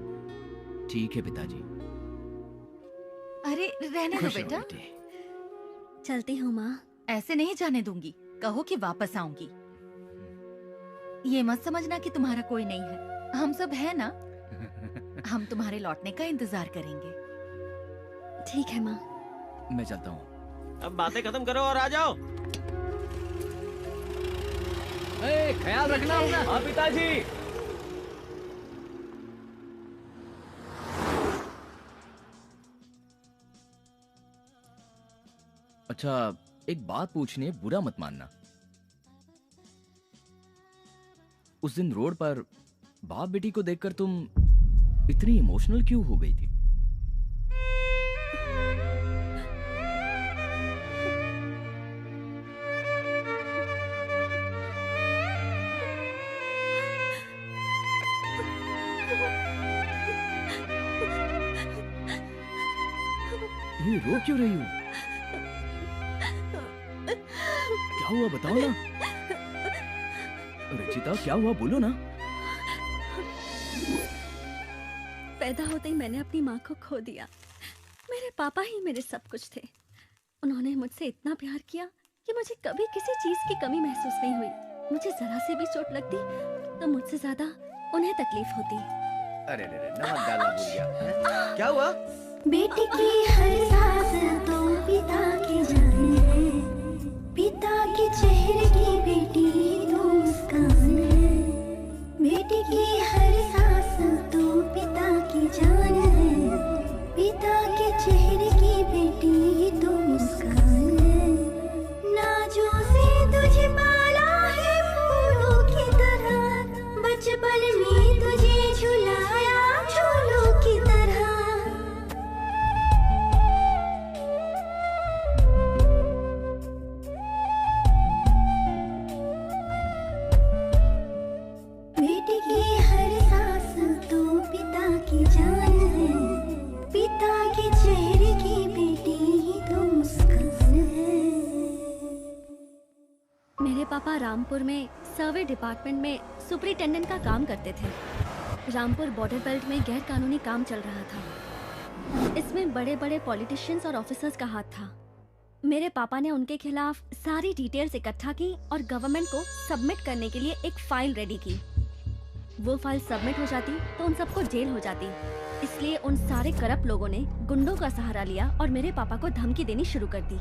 ठीक है पिताजी। अरे रहने दो बेटा। चलती हूँ माँ। ऐसे नहीं जाने दूंगी, कहो कि वापस आऊंगी। ये मत समझना कि तुम्हारा कोई नहीं है, हम सब है ना। हम तुम्हारे लौटने का इंतजार करेंगे। ठीक है माँ। मैं चलता हूँ। अब बातें खत्म करो और आ जाओ। ख्याल रखना अपना। हाँ पिताजी। अच्छा, एक बात पूछनी है, बुरा मत मानना। उस दिन रोड पर बाप बेटी को देखकर तुम इतनी इमोशनल क्यों हो गई थी? ये रो क्यों रही हो? क्या हुआ बताओ ना। रचिता, क्या हुआ बोलो ना। पैदा होते ही मैंने अपनी माँ को खो दिया। मेरे पापा ही मेरे सब कुछ थे। उन्होंने मुझसे इतना प्यार किया कि मुझे कभी किसी चीज की कमी महसूस नहीं हुई। मुझे जरा से भी चोट लगती तो मुझसे ज्यादा उन्हें तकलीफ होती। अरे नमक डालना भूल गया। क्या हुआ? बेटी की हर सांस तो पिता की जान है, पिता के चेहरे की बेटी तो मुस्कान है। बेटी की हर सांस तो पिता की जान है, पिता के चेहरे की बेटी तो मुस्कान है। नाजों से तुझे पाला है फूलों की तरह, बचपन में तुझे झुलाया झूलों की तरह। बेटी की हर सांस तो पिता की जान है, पिता के चेहरे की बेटी तो मुस्कान है। मेरे पापा रामपुर में सर्वे डिपार्टमेंट में सुपरिटेंडेंट का काम करते थे। रामपुर बॉर्डर बेल्ट में गैर कानूनी काम चल रहा था। इसमें बड़े बड़े पॉलिटिशियंस और ऑफिसर्स का हाथ था। मेरे पापा ने उनके खिलाफ सारी डिटेल्स इकट्ठा की और गवर्नमेंट को सबमिट करने के लिए एक फाइल रेडी की। वो फाइल सबमिट हो जाती तो उन सबको जेल हो जाती। इसलिए उन सारे करप्ट लोगों ने गुंडों का सहारा लिया और मेरे पापा को धमकी देनी शुरू कर दी।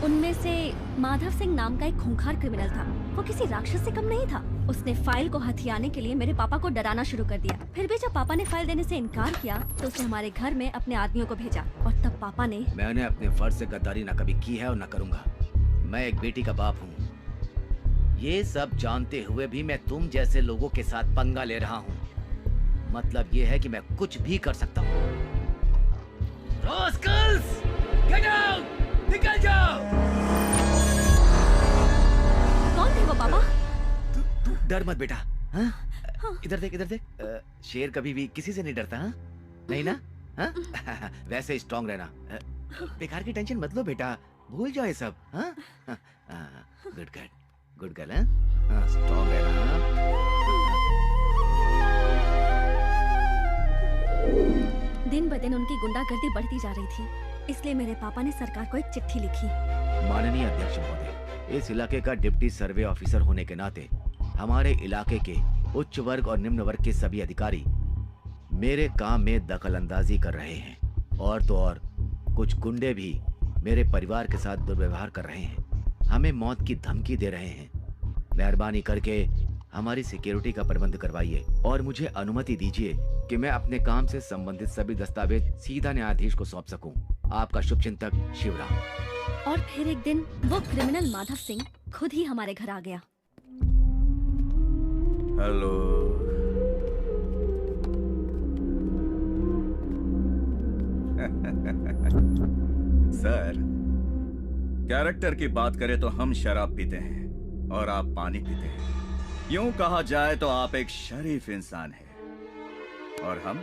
उनमें से माधव सिंह नाम का एक खूंखार क्रिमिनल था। वो किसी राक्षस से कम नहीं था। उसने फाइल को हथियाने के लिए मेरे पापा को डराना शुरू कर दिया। फिर भी जब पापा ने फाइल देने से इनकार किया तो उसने हमारे घर में अपने आदमियों को भेजा और तब पापा ने मैंने अपने फर्ज से गद्दारी न कभी की है और न करूंगा। मैं एक बेटी का बाप हूँ। ये सब जानते हुए भी मैं तुम जैसे लोगों के साथ पंगा ले रहा हूँ। मतलब ये है कि मैं कुछ भी कर सकता हूँ। Rascals, get out! निकल जाओ! कौन थे वो पापा? तू डर मत बेटा। हाँ? इधर देख, इधर देख। शेर कभी भी किसी से नहीं डरता। हाँ? नहीं ना? हाँ? वैसे स्ट्रांग रहना। बेकार की टेंशन मत लो बेटा, भूल जाओ ये सब। हाँ? Good girl, good girl. हाँ, स्ट्रांग रहना। दिन ब दिन उनकी गुंडागर्दी बढ़ती जा रही थी। इसलिए मेरे पापा ने सरकार को एक चिट्ठी लिखी। माननीय अध्यक्ष महोदय, इस इलाके का डिप्टी सर्वे ऑफिसर होने के नाते हमारे इलाके के उच्च वर्ग और निम्न वर्ग के सभी अधिकारी मेरे काम में दखल अंदाजी कर रहे हैं। और तो और कुछ गुंडे भी मेरे परिवार के साथ दुर्व्यवहार कर रहे हैं, हमें मौत की धमकी दे रहे हैं। मेहरबानी करके हमारी सिक्योरिटी का प्रबंध करवाइए और मुझे अनुमति दीजिए कि मैं अपने काम से संबंधित सभी दस्तावेज सीधा न्यायाधीश को सौंप सकूं। आपका शुभचिंतक शिवराम। और फिर एक दिन वो क्रिमिनल माधव सिंह खुद ही हमारे घर आ गया। हेलो। सर, कैरेक्टर की बात करें तो हम शराब पीते हैं और आप पानी पीते हैं। यूं कहा जाए तो आप एक शरीफ इंसान हैं और हम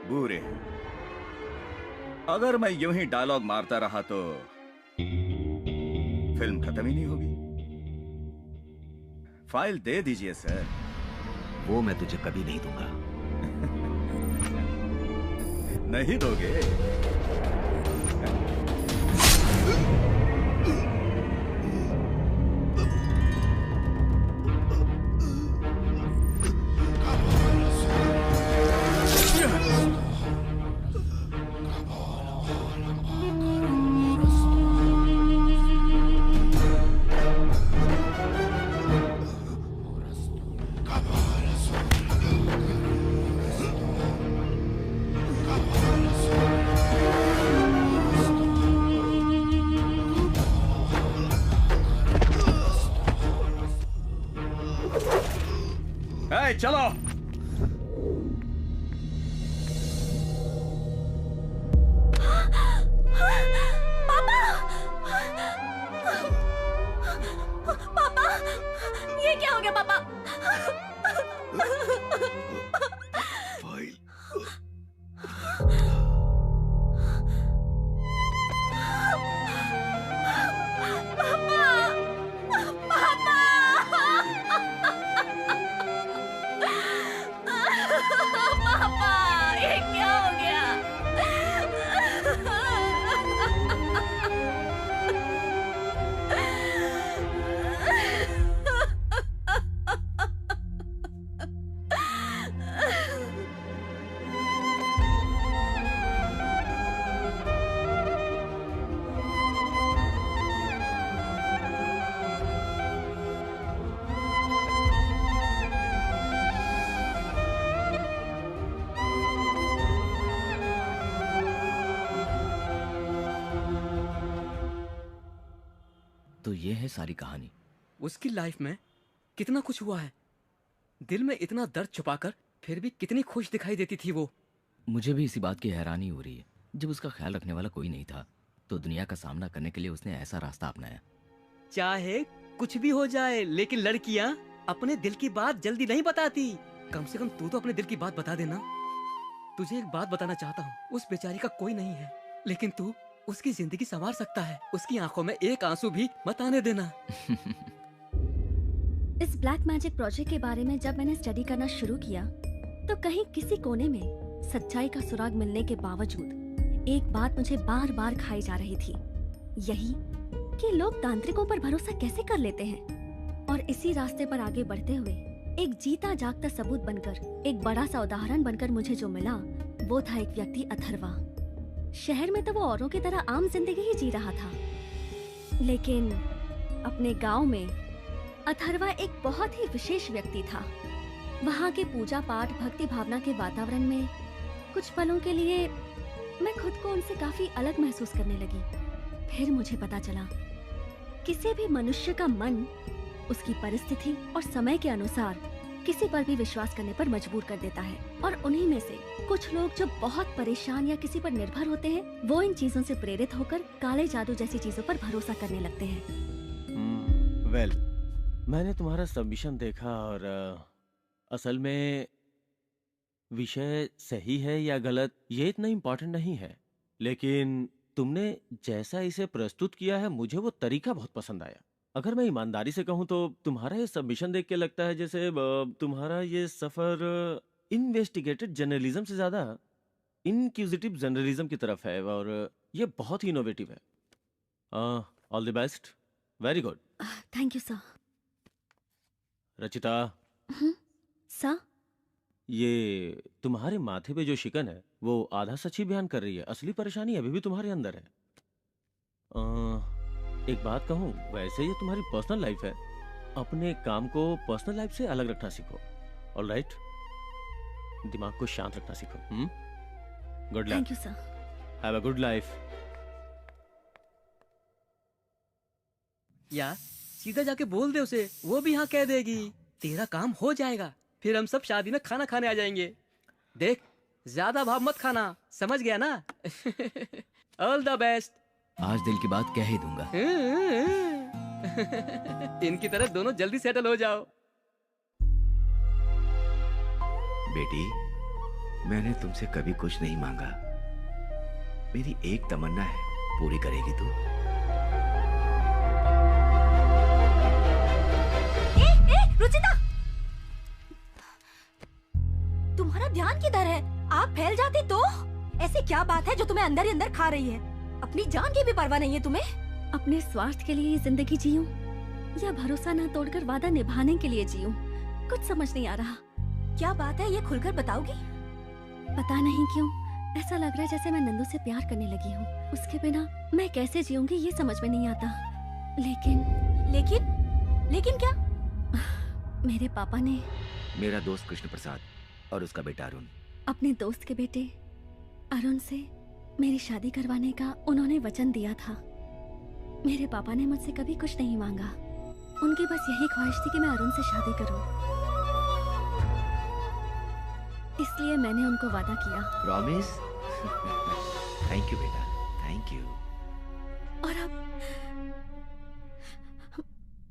बुरे हैं। अगर मैं यूं ही डायलॉग मारता रहा तो फिल्म खत्म ही नहीं होगी। फाइल दे दीजिए सर। वो मैं तुझे कभी नहीं दूंगा। नहीं दोगे? चलो। पापा! पापा! ये क्या हो गया पापा? तो ये है सारी कहानी। उसकी लाइफ में कितना कुछ हुआ है, दिल में इतना दर्द छुपाकर फिर भी कितनी खुश दिखाई देती थी वो। मुझे भी इसी बात की हैरानी हो रही है। जब उसका ख्याल रखने वाला कोई नहीं था तो दुनिया का सामना करने के लिए उसने ऐसा रास्ता अपनाया। चाहे कुछ भी हो जाए, लेकिन लड़कियां अपने दिल की बात जल्दी नहीं बताती। कम से कम तू तो अपने दिल की बात बता देना। तुझे एक बात बताना चाहता हूँ, उस बेचारी का कोई नहीं है, लेकिन तू उसकी जिंदगी संवार सकता है। उसकी आंखों में एक आंसू भी मत आने देना। इस ब्लैक मैजिक प्रोजेक्ट के बारे में जब मैंने स्टडी करना शुरू किया तो कहीं किसी कोने में सच्चाई का सुराग मिलने के बावजूद एक बात मुझे बार बार खाई जा रही थी, यही कि लोग तांत्रिकों पर भरोसा कैसे कर लेते हैं। और इसी रास्ते पर आगे बढ़ते हुए एक जीता जागता सबूत बनकर, एक बड़ा सा उदाहरण बनकर मुझे जो मिला वो था एक व्यक्ति अथर्वा। शहर में तो वो औरों की तरह आम जिंदगी ही जी रहा था, लेकिन अपने गांव में अथर्वा एक बहुत ही विशेष व्यक्ति था। वहाँ के पूजा पाठ भक्ति भावना के वातावरण में कुछ पलों के लिए मैं खुद को उनसे काफी अलग महसूस करने लगी। फिर मुझे पता चला किसी भी मनुष्य का मन उसकी परिस्थिति और समय के अनुसार किसी पर भी विश्वास करने पर मजबूर कर देता है। और उन्हीं में से कुछ लोग जो बहुत परेशान या किसी पर निर्भर होते हैं, वो इन चीजों से प्रेरित होकर काले जादू जैसी चीजों पर भरोसा करने लगते हैं। वेल, मैंने तुम्हारा सबमिशन देखा और असल में विषय सही है या गलत ये इतना इम्पोर्टेंट नहीं है, लेकिन तुमने जैसा इसे प्रस्तुत किया है मुझे वो तरीका बहुत पसंद आया। अगर मैं ईमानदारी से कहूँ तो तुम्हारा ये सबमिशन देख के लगता है जैसे तुम्हारा ये सफर इन्वेस्टिगेटेड जर्नलिज्म से ज्यादा इनक्यूजिटिव जर्नलिज्म की तरफ है, और ये बहुत ही इनोवेटिव है। All the best, very good. Thank you sir. Rachita, sir, ये तुम्हारे माथे पे जो शिकन है वो आधा सच ही बयान कर रही है। असली परेशानी अभी भी तुम्हारे अंदर है। एक बात कहूँ, वैसे ये तुम्हारी पर्सनल लाइफ है, अपने काम को पर्सनल लाइफ से अलग रखना सीखो। ऑलराइट, दिमाग को शांत रखना सीखो। Good luck. Thank you sir. Have a good life. यार सीधा जाके बोल दे उसे, वो भी हाँ कह देगी। तेरा काम हो जाएगा, फिर हम सब शादी में खाना खाने आ जाएंगे। देख, ज्यादा भाव मत खाना, समझ गया ना? All the best. आज दिल की बात कह ही दूंगा। इनकी तरह दोनों जल्दी सेटल हो जाओ। बेटी, मैंने तुमसे कभी कुछ नहीं मांगा। मेरी एक तमन्ना है, पूरी करेगी तू? रुचिता, तुम्हारा ध्यान किधर है? आप फैल जाती तो? ऐसी क्या बात है जो तुम्हें अंदर ही अंदर खा रही है? अपनी जान की भी परवाह नहीं है तुम्हें? अपने स्वार्थ के लिए ये जिंदगी जीऊं या भरोसा ना तोड़कर वादा निभाने के लिए जीऊं, कुछ समझ नहीं आ रहा। क्या बात है, ये खुलकर बताओगी? पता नहीं क्यों ऐसा लग रहा है जैसे मैं नंदू से प्यार करने लगी हूँ। उसके बिना मैं कैसे जीऊंगी ये समझ में नहीं आता। लेकिन क्या? मेरे पापा ने मेरा दोस्त कृष्ण प्रसाद और उसका बेटा अरुण, अपने दोस्त के बेटे अरुण से मेरी शादी करवाने का उन्होंने वचन दिया था। मेरे पापा ने मुझसे कभी कुछ नहीं मांगा। उनकी बस यही ख्वाहिश थी कि मैं अरुण से शादी करूं। इसलिए मैंने उनको वादा किया। प्रॉमिस? थैंक यू बेटा, थैंक यू। और अब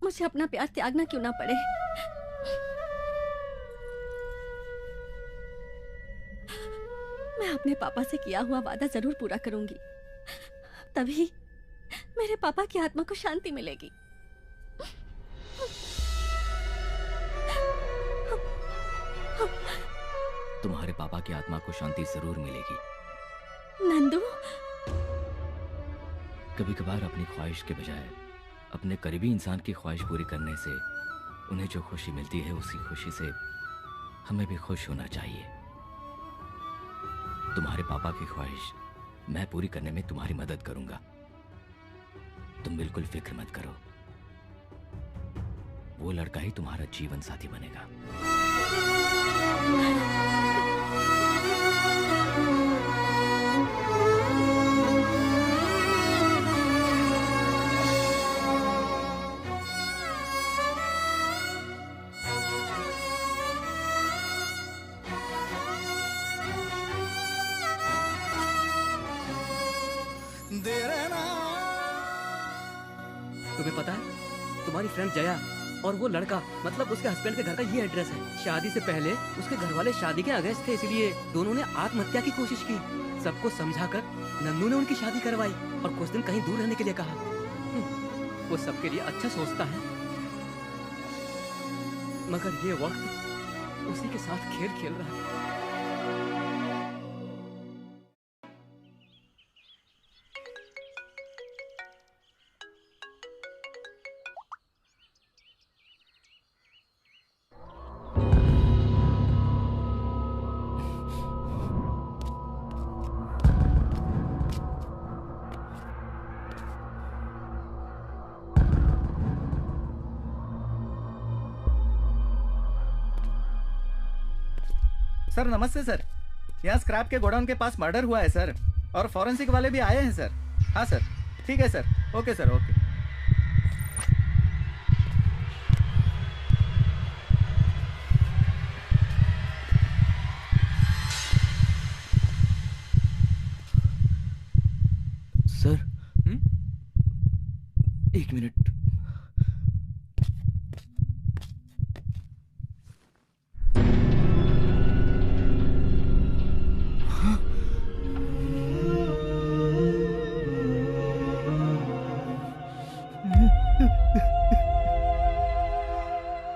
मुझे अपना प्यार त्यागना क्यों ना पड़े। मैं अपने पापा से किया हुआ वादा जरूर पूरा करूंगी, तभी मेरे पापा की आत्मा को शांति मिलेगी। तुम्हारे पापा की आत्मा को शांति जरूर मिलेगी। नंदू, कभी कभार अपनी ख्वाहिश के बजाय अपने करीबी इंसान की ख्वाहिश पूरी करने से उन्हें जो खुशी मिलती है उसी खुशी से हमें भी खुश होना चाहिए। तुम्हारे पापा की ख्वाहिश मैं पूरी करने में तुम्हारी मदद करूंगा। तुम बिल्कुल फिक्र मत करो, वो लड़का ही तुम्हारा जीवन साथी बनेगा। तुम्हें पता है तुम्हारी फ्रेंड जया और वो लड़का मतलब उसके हस्बैंड के घर का ये एड्रेस है। शादी से पहले उसके घर वाले शादी के अगेंस्ट थे, इसलिए दोनों ने आत्महत्या की कोशिश की। सबको समझाकर नन्नू ने उनकी शादी करवाई और कुछ दिन कहीं दूर रहने के लिए कहा। वो सबके लिए अच्छा सोचता है, मगर ये वक्त उसी के साथ खेल खेल रहा है। सर नमस्ते सर, यहाँ स्क्रैप के गोडाउन के पास मर्डर हुआ है सर, और फॉरेंसिक वाले भी आए हैं सर। हाँ सर, ठीक है sir, okay sir, okay. Sir, एक मिनट।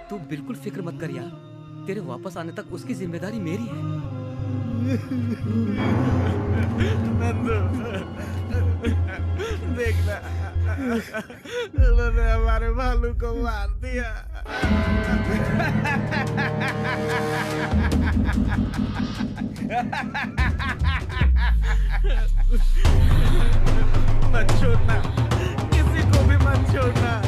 तू बिल्कुल फिक्र मत कर यार, तेरे वापस आने तक उसकी जिम्मेदारी मेरी है। नंदू, देखना उन्होंने हमारे भालू को मार दिया। मत छोड़ना, किसी को भी मत छोड़ना।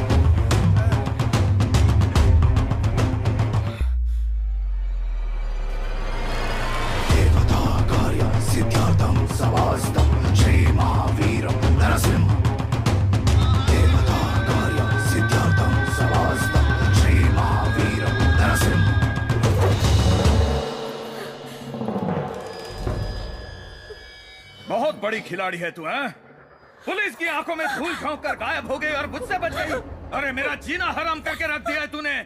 सिद्धार्थम सवास्तम श्री महावीरम नरसिंह। देवता कार्य सिद्धार्थम सवास्तम श्री महावीरम नरसिंह। बहुत बड़ी खिलाड़ी है तू, हैं? पुलिस की आंखों में धूल झोंक कर गायब हो गई और मुझसे बच गई। अरे मेरा जीना हराम करके रख दिया है तूने।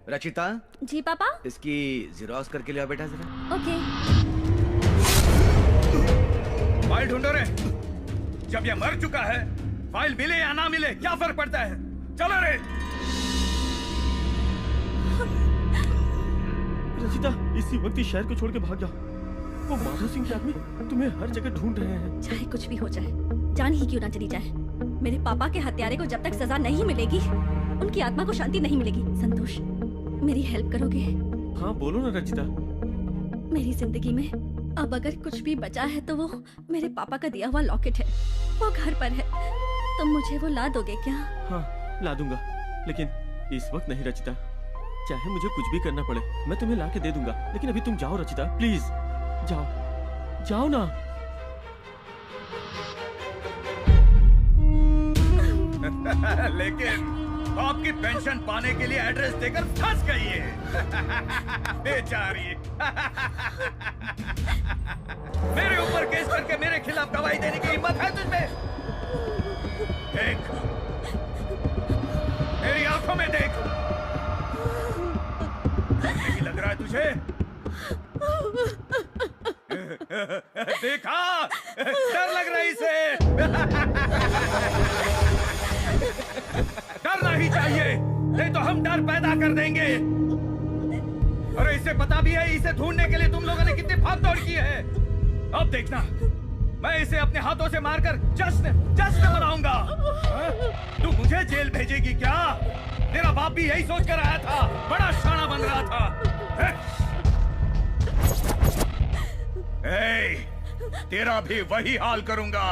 रचिता। जी पापा। इसकी ज़ेरॉक्स करके लिया बेटा जरा। ओके। फाइल ढूंढो रे। जब ये मर चुका है, फाइल मिले या ना मिले क्या फर्क पड़ता है? चलो रे। रचिता, इसी वक्त इस शहर को छोड़ के भाग जाओ। वो माधव सिंह के आदमी तुम्हें हर जगह ढूंढ रहे हैं। चाहे कुछ भी हो जाए, जान ही क्यों ना चली जाए, मेरे पापा के हत्यारे को जब तक सजा नहीं मिलेगी, उनकी आत्मा को शांति नहीं मिलेगी। संतोष, मेरी हेल्प करोगे? हाँ बोलो ना रचिता। मेरी जिंदगी में अब अगर कुछ भी बचा है तो वो मेरे पापा का दिया हुआ लॉकेट है। वो घर पर है, तुम मुझे वो ला दोगे क्या? हाँ ला दूंगा, लेकिन इस वक्त नहीं रचिता। चाहे मुझे कुछ भी करना पड़े, मैं तुम्हें ला के दे दूंगा, लेकिन अभी तुम जाओ रचिता, प्लीज जाओ, जाओ ना। लेकिन आपकी पेंशन पाने के लिए एड्रेस देकर फंस गई है बेचारी। मेरे ऊपर केस करके मेरे खिलाफ गवाही देने की हिम्मत है तुझमें? देख, मेरी आंखों में देख। नहीं लग रहा है तुझे? देखा, डर लग रहा है इसे। डरना ही चाहिए, नहीं तो हम डर पैदा कर देंगे। अरे इसे पता भी है इसे ढूंढने के लिए तुम लोगों ने कितनी भाग दौड़ की है। अब देखना, मैं इसे अपने हाथों से मारकर जश्न मनाऊंगा। तू मुझे जेल भेजेगी क्या? तेरा बाप भी यही सोच कर आया था, बड़ा शाना बन रहा था। तेरा भी वही हाल करूंगा।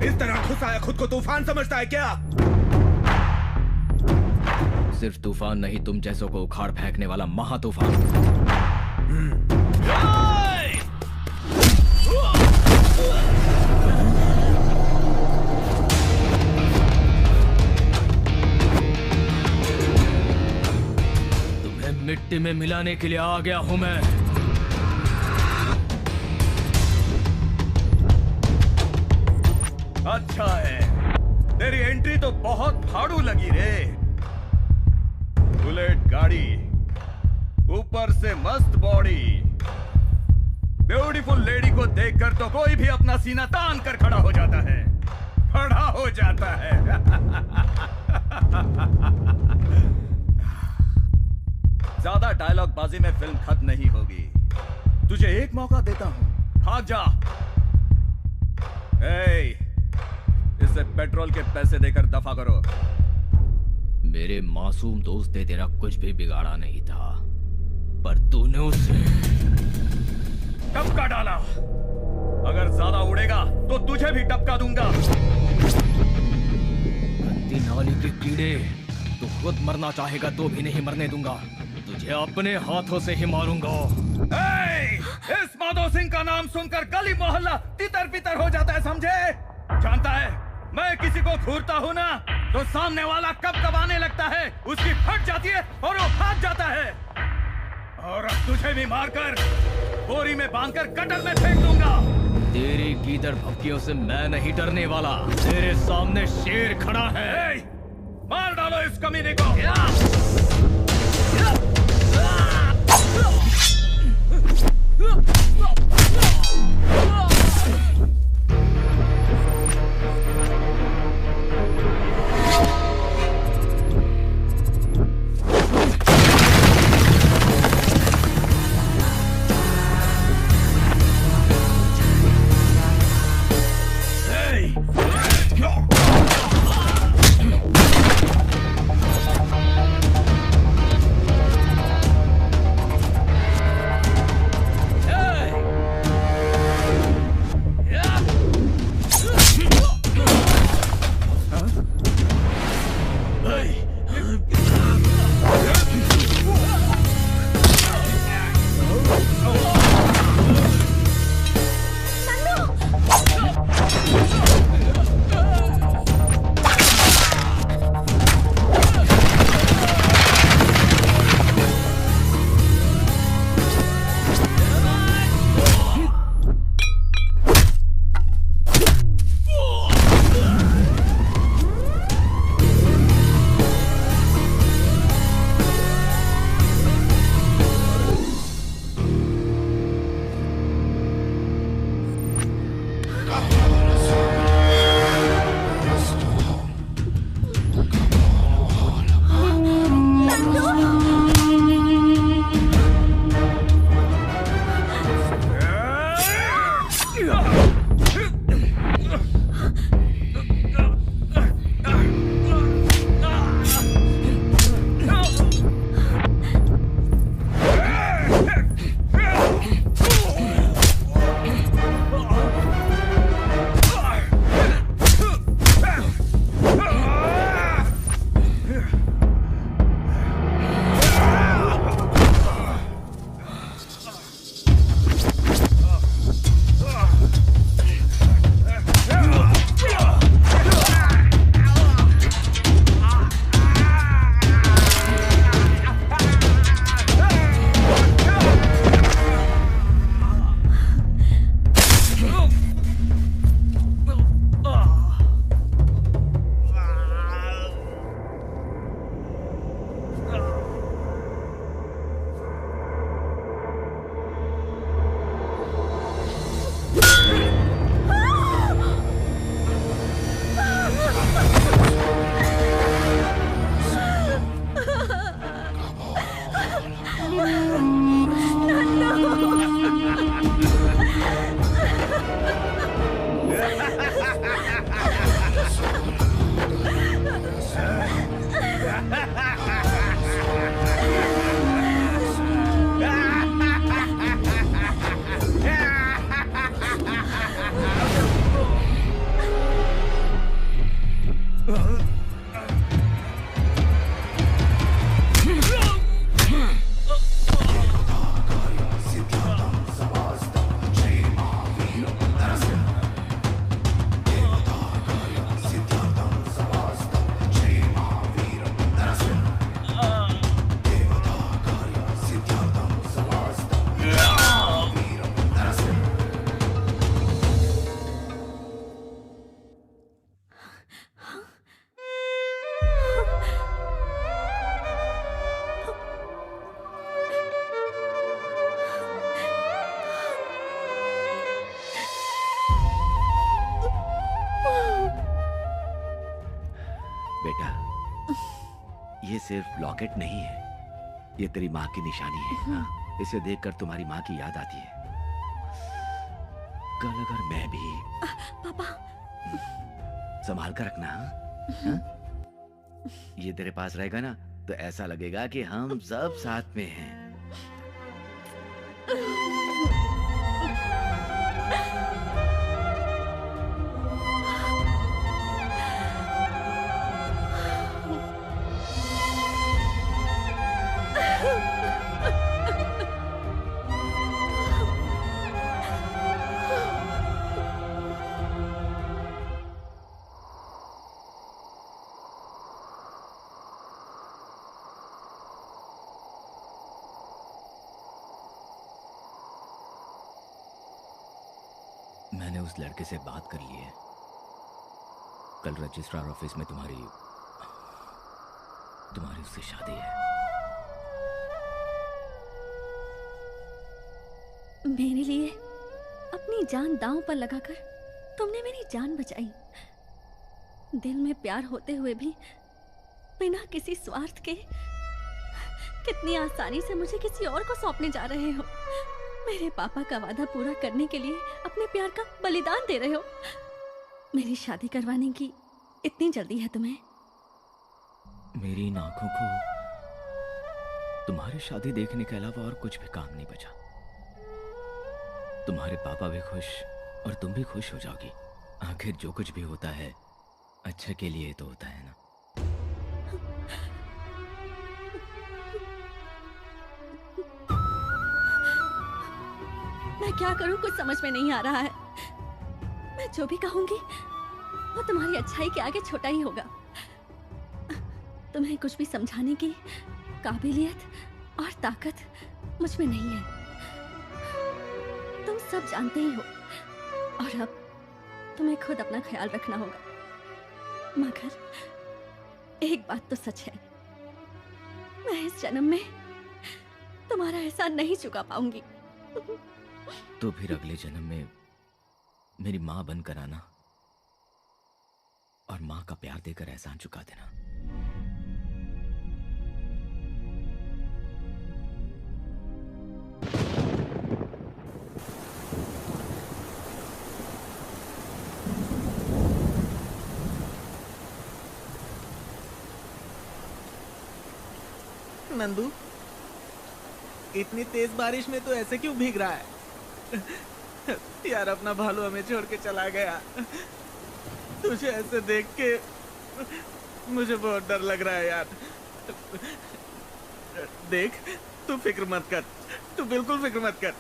इस तरह घुसाया खुद को तूफान समझता है क्या? सिर्फ तूफान नहीं, तुम जैसों को उखाड़ फेंकने वाला महा तूफान। उसी में मिलाने के लिए आ गया हूं मैं। अच्छा है, तेरी एंट्री तो बहुत फाड़ू लगी रे। बुलेट गाड़ी, ऊपर से मस्त बॉडी, ब्यूटीफुल लेडी को देखकर तो कोई भी अपना सीना तान कर खड़ा हो जाता है, खड़ा हो जाता है। ज्यादा डायलॉग बाजी में फिल्म खत्म नहीं होगी। तुझे एक मौका देता हूं, भाग जा। इसे पेट्रोल के पैसे देकर दफा करो। मेरे मासूम दोस्त ने तेरा कुछ भी बिगाड़ा नहीं था, पर तूने उसे टपका डाला। अगर ज्यादा उड़ेगा तो तुझे भी टपका दूंगा। गंदी नाली के कीड़े, तू खुद मरना चाहेगा तो भी नहीं मरने दूंगा। तुझे अपने हाथों से ही मारूंगा। इस माधो सिंह का नाम सुनकर गली मोहल्ला तितर बितर हो जाता है, समझे? जानता है मैं किसी को घूरता हूँ ना, तो सामने वाला कब कब आने लगता है, उसकी फट जाती है और वो भाग जाता है। और अब तुझे भी मारकर बोरी में बांधकर गटर में फेंक दूंगा। तेरी गीदड़ भपकियों से मैं नहीं डरने वाला। तेरे सामने शेर खड़ा है। मार डालो इस कमीने को। बेटा, ये सिर्फ लॉकेट नहीं है, ये तेरी माँ की निशानी है। हाँ? इसे देखकर तुम्हारी माँ की याद आती है। कल अगर मैं भी पापा संभाल कर रखना। हाँ? ये तेरे पास रहेगा ना तो ऐसा लगेगा कि हम सब साथ में हैं। मैंने उस लड़के से बात कर ली है। कल रजिस्ट्रार ऑफिस में तुम्हारी उससे शादी है। मेरे लिए अपनी जान दांव पर लगाकर तुमने मेरी जान बचाई। दिल में प्यार होते हुए भी बिना किसी स्वार्थ के कितनी आसानी से मुझे किसी और को सौंपने जा रहे हो। मेरे पापा का वादा पूरा करने के लिए अपने प्यार का बलिदान दे रहे हो। मेरी शादी करवाने की इतनी जल्दी है तुम्हें? मेरी इन आंखों को तुम्हारी शादी देखने के अलावा और कुछ भी काम नहीं बचा। तुम्हारे पापा भी खुश और तुम भी खुश हो जाओगी। आखिर जो कुछ भी होता है अच्छे के लिए तो होता है ना। मैं क्या करूं कुछ समझ में नहीं आ रहा है। मैं जो भी कहूंगी वो तुम्हारी अच्छाई के आगे छोटा ही होगा। तुम्हें कुछ भी समझाने की काबिलियत और ताकत मुझ में नहीं है। तुम सब जानते ही हो और अब तुम्हें खुद अपना ख्याल रखना होगा। मगर एक बात तो सच है, मैं इस जन्म में तुम्हारा एहसान नहीं चुका पाऊंगी। तो फिर अगले जन्म में मेरी माँ बनकर आना और माँ का प्यार देकर एहसान चुका देना। नंदू, इतनी तेज बारिश में तो ऐसे क्यों भीग रहा है? यार अपना भालू हमें छोड़ के चला गया। तुझे ऐसे देख के मुझे बहुत डर लग रहा है यार। देख, तू फिक्र मत कर, तू बिल्कुल फिक्र मत कर।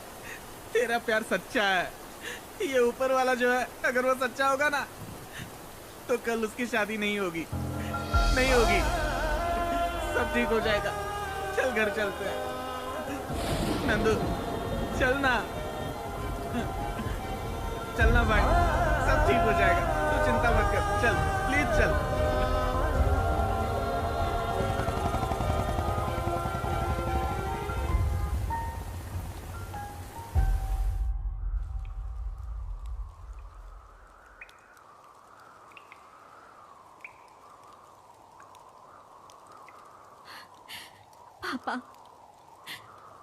तेरा प्यार सच्चा है। ये ऊपर वाला जो है अगर वो सच्चा होगा ना तो कल उसकी शादी नहीं होगी, नहीं होगी। सब ठीक हो जाएगा। चल घर चलते हैं। नंदू चल ना, चलना भाई, सब ठीक हो जाएगा। तू चिंता मत कर, चल प्लीज चल। पापा,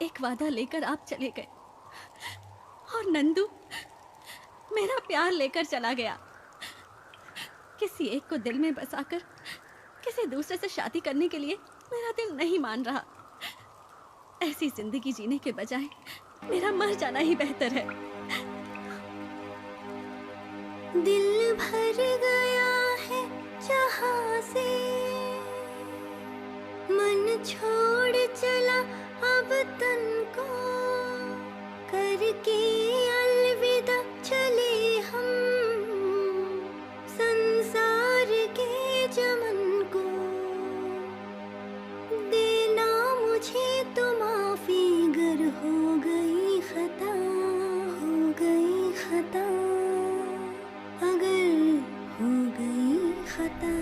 एक वादा लेकर आप चले गए और नंदू मेरा प्यार लेकर चला गया। किसी एक को दिल में बसाकर किसी दूसरे से शादी करने के लिए मेरा दिल नहीं मान रहा। ऐसी जिंदगी जीने के बजाय मेरा मर जाना ही बेहतर है। दिल भर गया है जहां से, मन छोड़ चला अब तन को, करके अलविदा चले हम संसार के चमन को। देना मुझे तो माफी गर हो गई खता, हो गई खता, अगर हो गई खता।